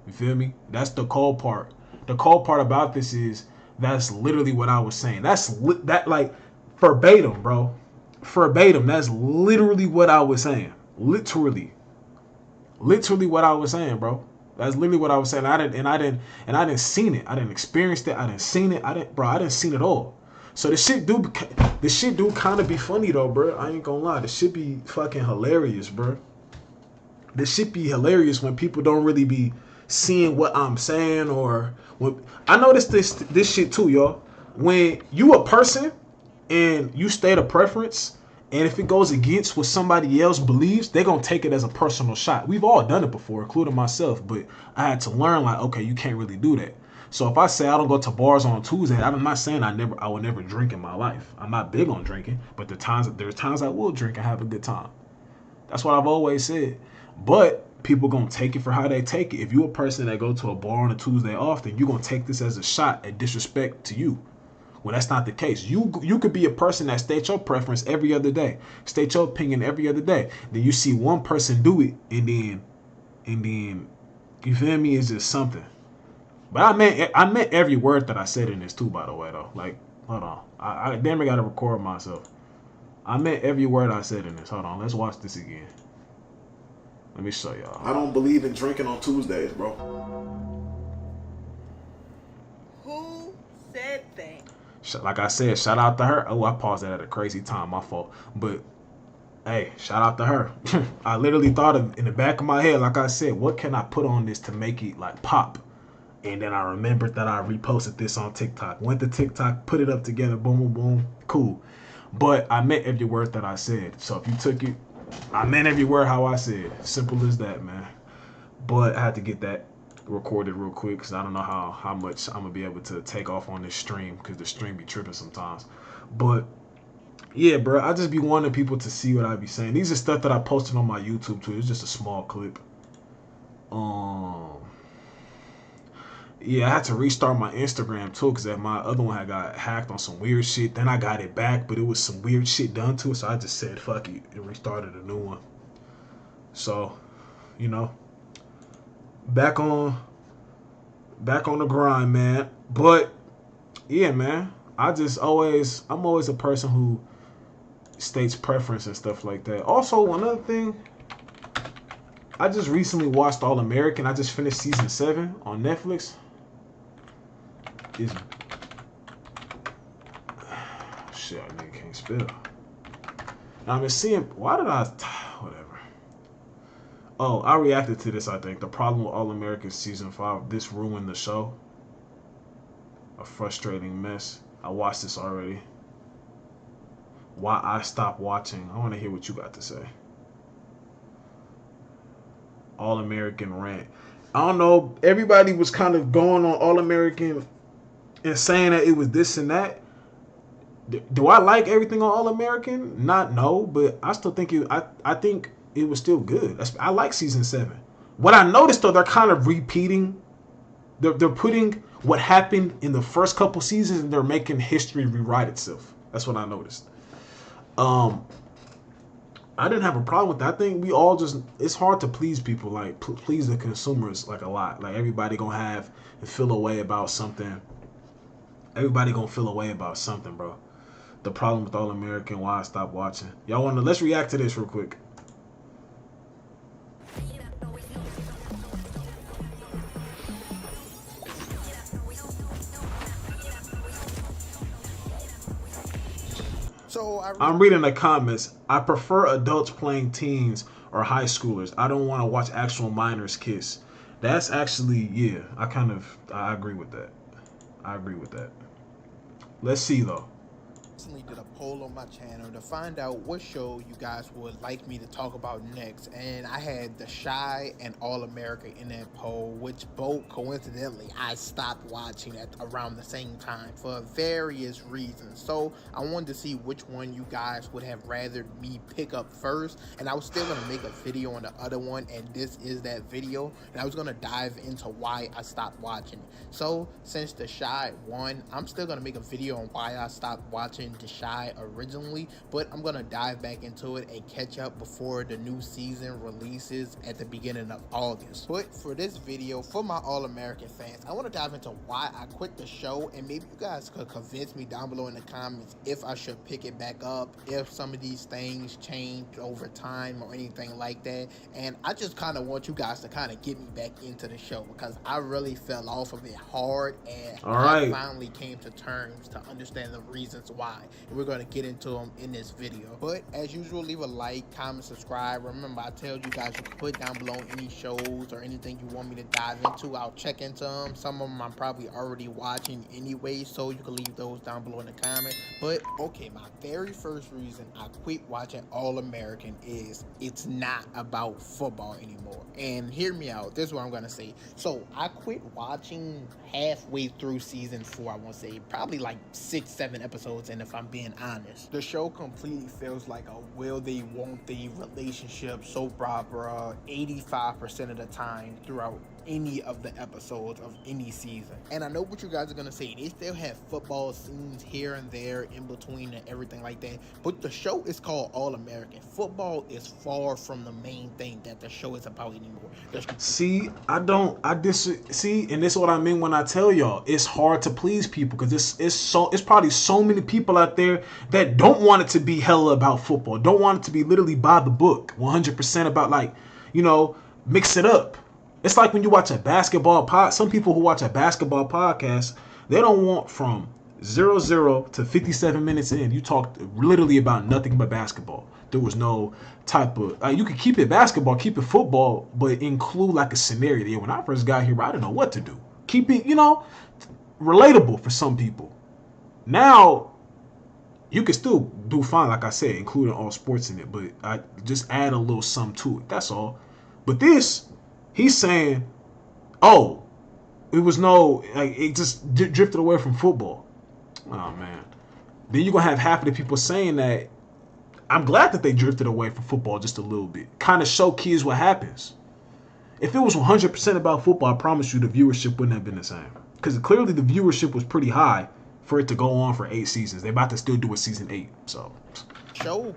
You feel me? That's the cool part. The cool part about this is that's literally what I was saying. That like verbatim, bro. Verbatim. That's literally what I was saying. Literally what I was saying, bro. That's literally what I was saying. I didn't seen it. I didn't experience it. I didn't seen it. I didn't seen it all. So this shit do kind of be funny though, bro. I ain't gonna lie. This shit be fucking hilarious, bro. This shit be hilarious when people don't really be seeing what I'm saying, or when I noticed this shit too, y'all. When you a person and you state a preference, and if it goes against what somebody else believes, they're gonna take it as a personal shot. We've all done it before, including myself, but I had to learn, like, okay, you can't really do that. So if I say I don't go to bars on Tuesday, I'm not saying I would never drink in my life. I'm not big on drinking, but there's times I will drink and have a good time. That's what I've always said. But people gonna take it for how they take it. If you're a person that go to a bar on a Tuesday often, you're gonna take this as a shot at disrespect to you. Well, that's not the case. You could be a person that states your preference every other day, state your opinion every other day. Then you see one person do it, and then you feel me? It's just something. But I meant every word that I said in this too, by the way, though. Like, hold on, I damn near gotta record myself. I meant every word I said in this. Hold on, let's watch this again. Let me show y'all. I don't believe in drinking on Tuesdays, bro. Who said that? Like I said, shout out to her. Oh, I paused that at a crazy time. My fault. But hey, shout out to her. I literally thought of in the back of my head, like I said, what can I put on this to make it like pop? And then I remembered that I reposted this on TikTok. Went to TikTok, put it up together, boom, boom, boom. Cool. But I meant every word that I said. So if you took it, I meant every word how I said. Simple as that, man. But I had to get that recorded real quick because I don't know how much I'm going to be able to take off on this stream because the stream be tripping sometimes. But yeah, bro, I just be wanting people to see what I be saying. These are stuff that I posted on my YouTube too. It's just a small clip. Yeah, I had to restart my Instagram too because my other one had got hacked on some weird shit. Then I got it back, but it was some weird shit done to it. So I just said, fuck it, and restarted a new one. So, you know, back on the grind, man. But yeah, man, I'm always a person who states preference and stuff like that. Also, another thing, I just recently watched All American. I just finished season 7 on Netflix. is shit. I nigga can't spell. Now I'm seeing. Why did I? Whatever. Oh, I reacted to this. I think the problem with All American season 5. This ruined the show. A frustrating mess. I watched this already. Why I stopped watching? I want to hear what you got to say. All American rant. I don't know. Everybody was kind of going on All American and saying that it was this and that. Do I like everything on All American? No, but I still think it. I think it was still good. I like season 7. What I noticed though, they're kind of repeating. They're putting what happened in the first couple seasons and they're making history rewrite itself. That's what I noticed. I didn't have a problem with that. I think we all just, it's hard to please people, like please the consumers like a lot. Like everybody gonna have and feel a way about something. Everybody gonna feel a way about something, bro. The problem with All American, why I stopped watching. Y'all wanna, let's react to this real quick. So I'm reading the comments. I prefer adults playing teens or high schoolers. I don't want to watch actual minors kiss. That's actually, yeah, I agree with that. I agree with that. Let's see though. Recently did a poll on my channel to find out what show you guys would like me to talk about next, and I had The Chi and All America in that poll, which both coincidentally I stopped watching at around the same time for various reasons. So I wanted to see which one you guys would have rather me pick up first, and I was still gonna make a video on the other one, and this is that video, and I was gonna dive into why I stopped watching it. So since The Chi won, I'm still gonna make a video on why I stopped watching The Chi originally, but I'm gonna dive back into it and catch up before the new season releases at the beginning of August. But for this video, for my All-American fans, I want to dive into why I quit the show, and maybe you guys could convince me down below in the comments if I should pick it back up, if some of these things change over time or anything like that. And I just kind of want you guys to kind of get me back into the show, because I really fell off of it hard, and I finally came to terms to understand the reasons why. And we're going to get into them in this video. But as usual, leave a like, comment, subscribe. Remember, I tell you guys you can put down below any shows or anything you want me to dive into. I'll check into them. Some of them I'm probably already watching anyway, so you can leave those down below in the comments. But okay, my very first reason I quit watching All American is it's not about football anymore. And hear me out, this is what I'm going to say. So I quit watching halfway through season 4, I want to say probably like 6-7 episodes, and if I'm being honest, the show completely feels like a will they won't they relationship soap opera 85% of the time throughout any of the episodes of any season. And I know what you guys are gonna say, they still have football scenes here and there in between and everything like that, but the show is called All American. Football is far from the main thing that the show is about anymore. See, see, and this is what I mean when I tell y'all it's hard to please people, because it's probably so many people out there that don't want it to be hella about football, don't want it to be literally by the book 100% about, like, you know, mix it up. It's like when you watch a basketball some people who watch a basketball podcast, they don't want from 0-0 to 57 minutes in, you talk literally about nothing but basketball. There was no type of, you could keep it basketball, keep it football, but include like a scenario there. When I first got here, I didn't know what to do. Keep it, you know, relatable for some people. Now, you can still do fine, like I said, including all sports in it, but I just add a little something to it. That's all. But this, he's saying, oh, it was no, like, it just drifted away from football. Oh, man. Then you're going to have half of the people saying that. I'm glad that they drifted away from football just a little bit. Kind of show kids what happens. If it was 100% about football, I promise you the viewership wouldn't have been the same. Because clearly the viewership was pretty high for it to go on for 8 seasons. They're about to still do a season 8, so. Show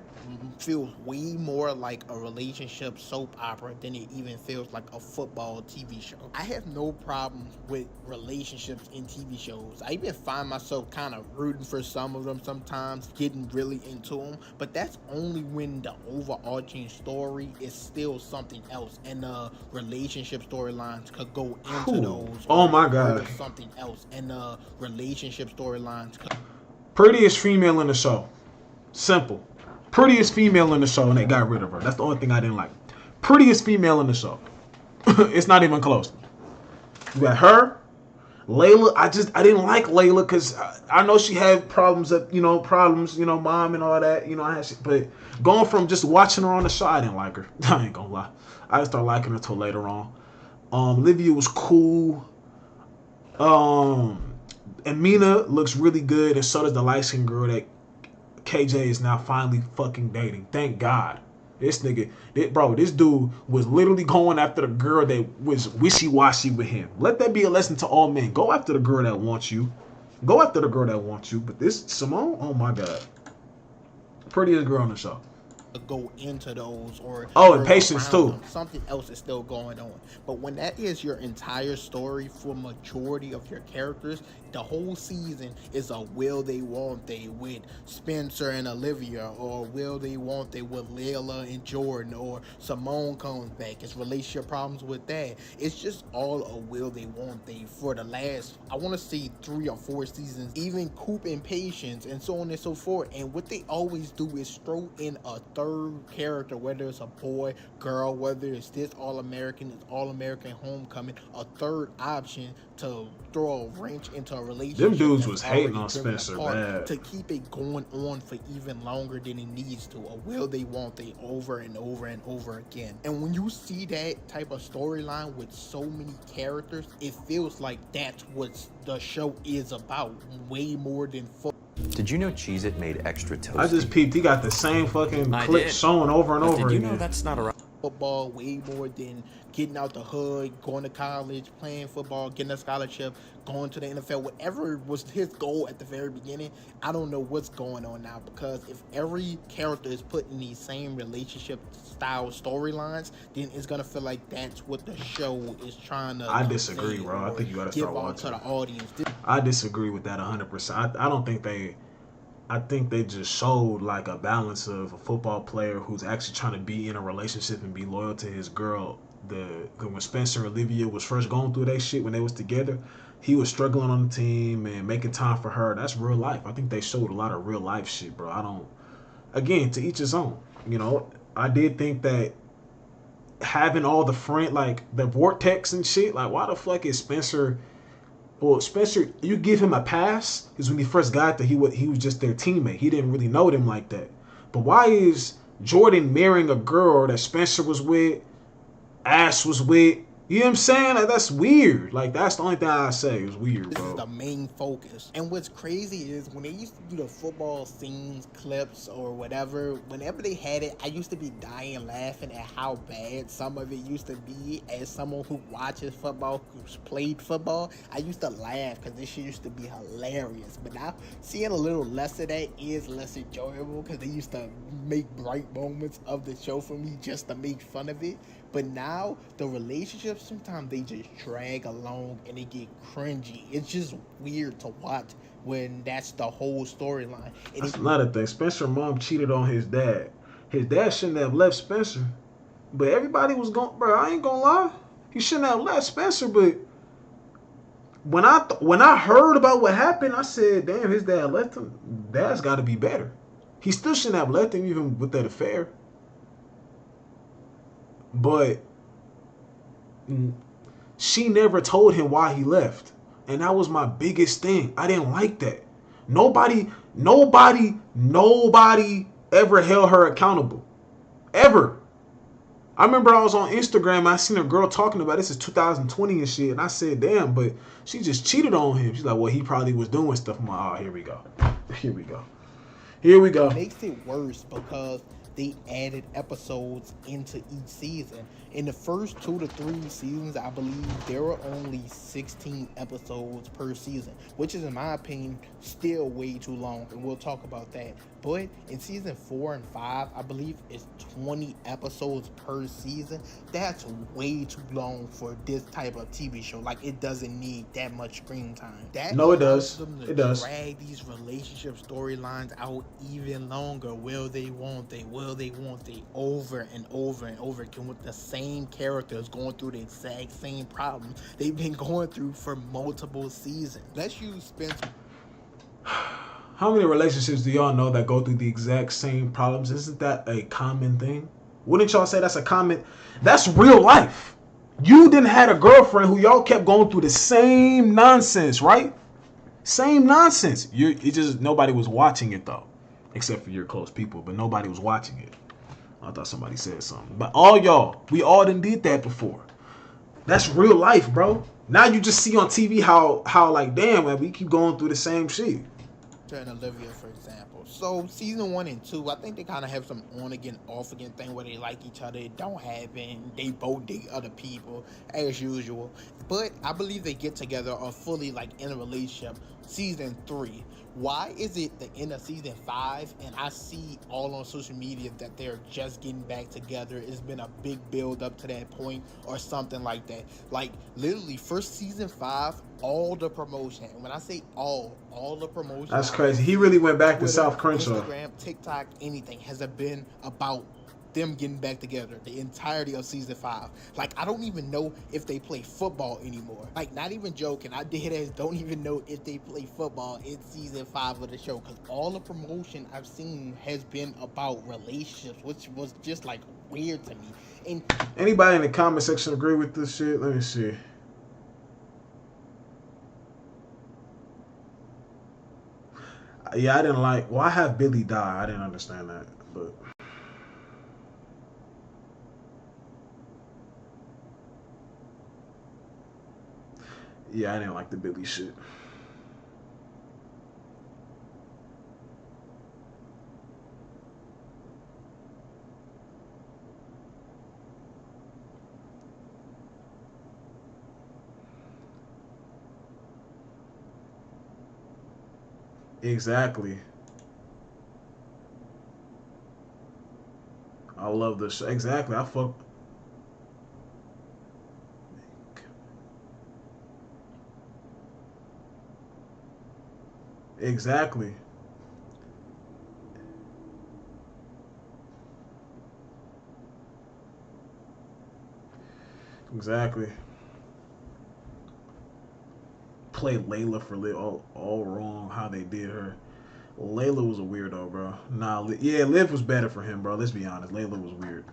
feels way more like a relationship soap opera than it even feels like a football TV show. I have no problem with relationships in TV shows. I even find myself kind of rooting for some of them sometimes, getting really into them, but that's only when the overarching story is still something else, and the relationship storylines could go into those. Oh my God. Something else, and the relationship storylines could... Prettiest female in the show. Simple. Prettiest female in the show, and they got rid of her. That's the only thing I didn't like. Prettiest female in the show. It's not even close. You got her, Layla. I didn't like Layla because I know she had problems, mom and all that. But going from just watching her on the show, I didn't like her. I ain't gonna lie. I didn't start liking her until later on. Olivia was cool. Amina looks really good, and so does the light-skinned girl that KJ is now finally fucking dating. Thank God. This nigga, this dude was literally going after the girl that was wishy-washy with him. Let that be a lesson to all men. Go after the girl that wants you. Go after the girl that wants you. But this Simone, oh my God. Prettiest girl on the show. Go into those, or and Patience too. Them. Something else is still going on. But when that is your entire story for majority of your characters, the whole season is a will they won't they with Spencer and Olivia, or will they won't they with Layla and Jordan, or Simone comes back. It's relationship problems with that. It's just all a will they won't they for the last, I want to say 3 or 4 seasons, even Coop and Patience and so on and so forth. And what they always do is throw in a third character, whether it's a boy, girl, whether it's this All-American, it's All-American Homecoming, a third option to throw a wrench into a relationship. Them dudes was hating on Spencer, man. To keep it going on for even longer than it needs to, or will they won't they, over and over and over again. And when you see that type of storyline with so many characters, it feels like that's what the show is about, way more than Did you know Cheez-It made extra toasty? I just peeped. He got the same fucking clip showing over and over Did you again. know that's not a football way more than getting out the hood, going to college, playing football, getting a scholarship, going to the NFL, whatever was his goal at the very beginning. I don't know what's going on now, because if every character is put in these same relationship style storylines, then it's gonna feel like that's what the show is trying to. I disagree, bro. I think you gotta start watching. To the audience. I disagree with that 100%. I don't think they. I think they just showed like a balance of a football player who's actually trying to be in a relationship and be loyal to his girl. When Spencer and Olivia was first going through that shit when they was together, he was struggling on the team and making time for her. That's real life. I think they showed a lot of real life shit, bro. Again, to each his own. I did think that having all the friend, like the vortex and shit, like why the fuck is Spencer? Well, Spencer, you give him a pass because when he first got there, he was just their teammate. He didn't really know them like that. But why is Jordan marrying a girl that Spencer was with, Ash was with? You know what I'm saying? Like, that's weird. Like, that's the only thing I say. It was weird, bro. This is the main focus. And what's crazy is when they used to do the football scenes, clips, or whatever, whenever they had it, I used to be dying laughing at how bad some of it used to be. As someone who watches football, who's played football, I used to laugh because this shit used to be hilarious. But now, seeing a little less of that is less enjoyable because they used to make bright moments of the show for me just to make fun of it. But now, the relationships, sometimes they just drag along and they get cringy. It's just weird to watch when that's the whole storyline. That's another thing. Spencer's mom cheated on his dad. His dad shouldn't have left Spencer. But everybody was going, bro, I ain't gonna lie. He shouldn't have left Spencer, but when I heard about what happened, I said, damn, his dad left him. Dad's got to be better. He still shouldn't have left him even with that affair. But she never told him why he left. And that was my biggest thing. I didn't like that. Nobody ever held her accountable. Ever. I remember I was on Instagram. I seen a girl talking about this is 2020 and shit. And I said, damn, but she just cheated on him. She's like, well, he probably was doing stuff. I'm like, oh, here we go. Here we go. Here we go. It makes it worse because they added episodes into each season. In the first 2 to 3 seasons, I believe there were only 16 episodes per season, which is, in my opinion, still way too long, and we'll talk about that. But in season 4 and 5, I believe it's 20 episodes per season. That's way too long for this type of TV show. Like, it doesn't need that much screen time. That No, it does. allows them to It does. drag these relationship storylines out even longer. Will they, won't they? Will they, won't they? Over and over and over again with the same characters going through the exact same problems they've been going through for multiple seasons. Let's use Spencer. How many relationships do y'all know that go through the exact same problems? Isn't that a common thing? Wouldn't y'all say that's a common? That's real life. You didn't had a girlfriend who y'all kept going through the same nonsense, right? Same nonsense. It just nobody was watching it though, except for your close people. But nobody was watching it. I thought somebody said something. But all y'all, we all done did that before. That's real life, bro. Now you just see on TV how like, damn, man, we keep going through the same shit. And Olivia, for example. So season 1 and 2, I think they kind of have some on again, off again thing where they like each other. It don't happen. They both date other people as usual. But I believe they get together or fully like in a relationship. Season 3. Why is it the end of season 5 and I see all on social media that they're just getting back together? It's been a big build up to that point or something like that. Like literally first season 5, all the promotion. And when I say all the promotion. That's crazy. He really went back to Twitter, South Crenshaw. Instagram, TikTok, anything has been about them getting back together the entirety of season 5. Like, I don't even know if they play football anymore. Like, not even joking. I don't even know if they play football in season 5 of the show, because all the promotion I've seen has been about relationships, which was just like weird to me. And anybody in the comment section agree with this shit? Let me see. Yeah, I didn't like. Well, I have Billy die. I didn't understand that, but. Yeah, I didn't like the Billy shit. Exactly. I love this. Exactly. I fuck. Exactly. Exactly. Played Layla for Liv all wrong how they did her. Layla was a weirdo, bro. Nah, yeah, Liv was better for him, bro. Let's be honest. Layla was weird.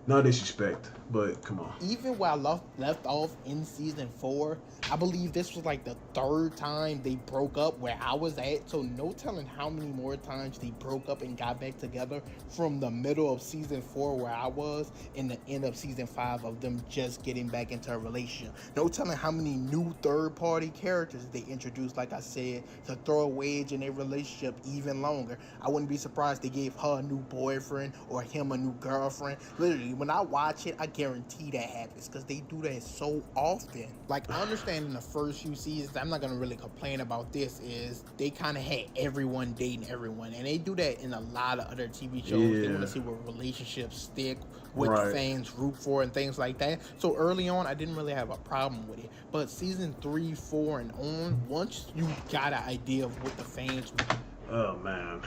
No disrespect, but come on. Even while left off in season 4, I believe this was like the 3rd time they broke up where I was at. So no telling how many more times they broke up and got back together from the middle of season 4 where I was and the end of season 5 of them just getting back into a relationship. No telling how many new third-party characters they introduced, like I said, to throw a wedge in their relationship even longer. I wouldn't be surprised they gave her a new boyfriend or him a new girlfriend. Literally, when I watch it, I guarantee that happens because they do that so often. Like, I understand in the first few seasons, I'm not going to really complain about this, is they kind of had everyone dating everyone. And they do that in a lot of other TV shows. Yeah. They want to see what relationships stick, what fans root for, and things like that. So early on, I didn't really have a problem with it. But season 3, 4, and on, once you got an idea of what the fans want. Oh, man.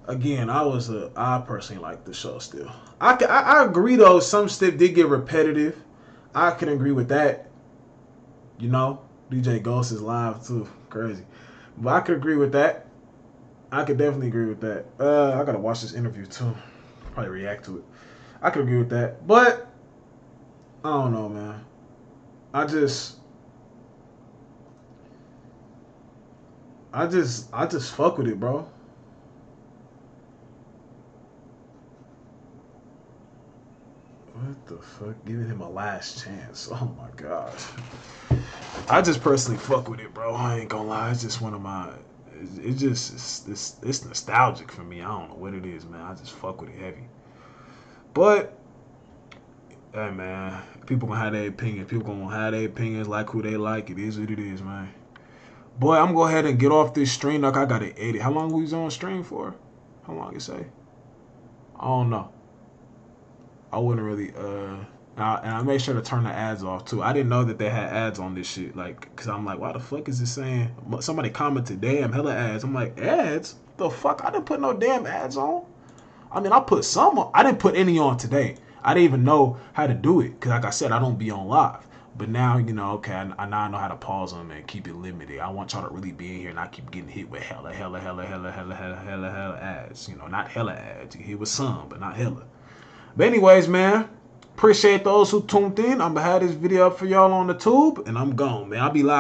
Again, I personally like the show still. I agree though, some stuff did get repetitive. I can agree with that. You know, DJ Ghost is live too. Crazy. But I could agree with that. I could definitely agree with that. I gotta watch this interview too. Probably react to it. I could agree with that. But I don't know, man. I just fuck with it, bro. What the fuck? Giving him a last chance. Oh my gosh. I just personally fuck with it, bro. I ain't gonna lie. It's just one of my it's nostalgic for me. I don't know what it is, man. I just fuck with it heavy. But hey, man, people gonna have their opinions. People gonna have their opinions, like who they like. It is what it is, man. Boy, I'm gonna go ahead and get off this stream. Like, I gotta edit. How long we was on stream for? How long you say? I don't know. I wouldn't really, and I made sure to turn the ads off too. I didn't know that they had ads on this shit. Like, cause I'm like, why the fuck is this saying? Somebody commented, damn, hella ads. I'm like, ads? The fuck? I didn't put no damn ads on. I mean, I put some on. I didn't put any on today. I didn't even know how to do it. Cause like I said, I don't be on live. But now, you know, okay, I now know how to pause them and keep it limited. I want y'all to really be in here and not keep getting hit with hella ads. You know, not hella ads. You get hit with some, but not hella. But anyways, man, appreciate those who tuned in. I'm going to have this video up for y'all on the tube, and I'm gone, man. I'll be live.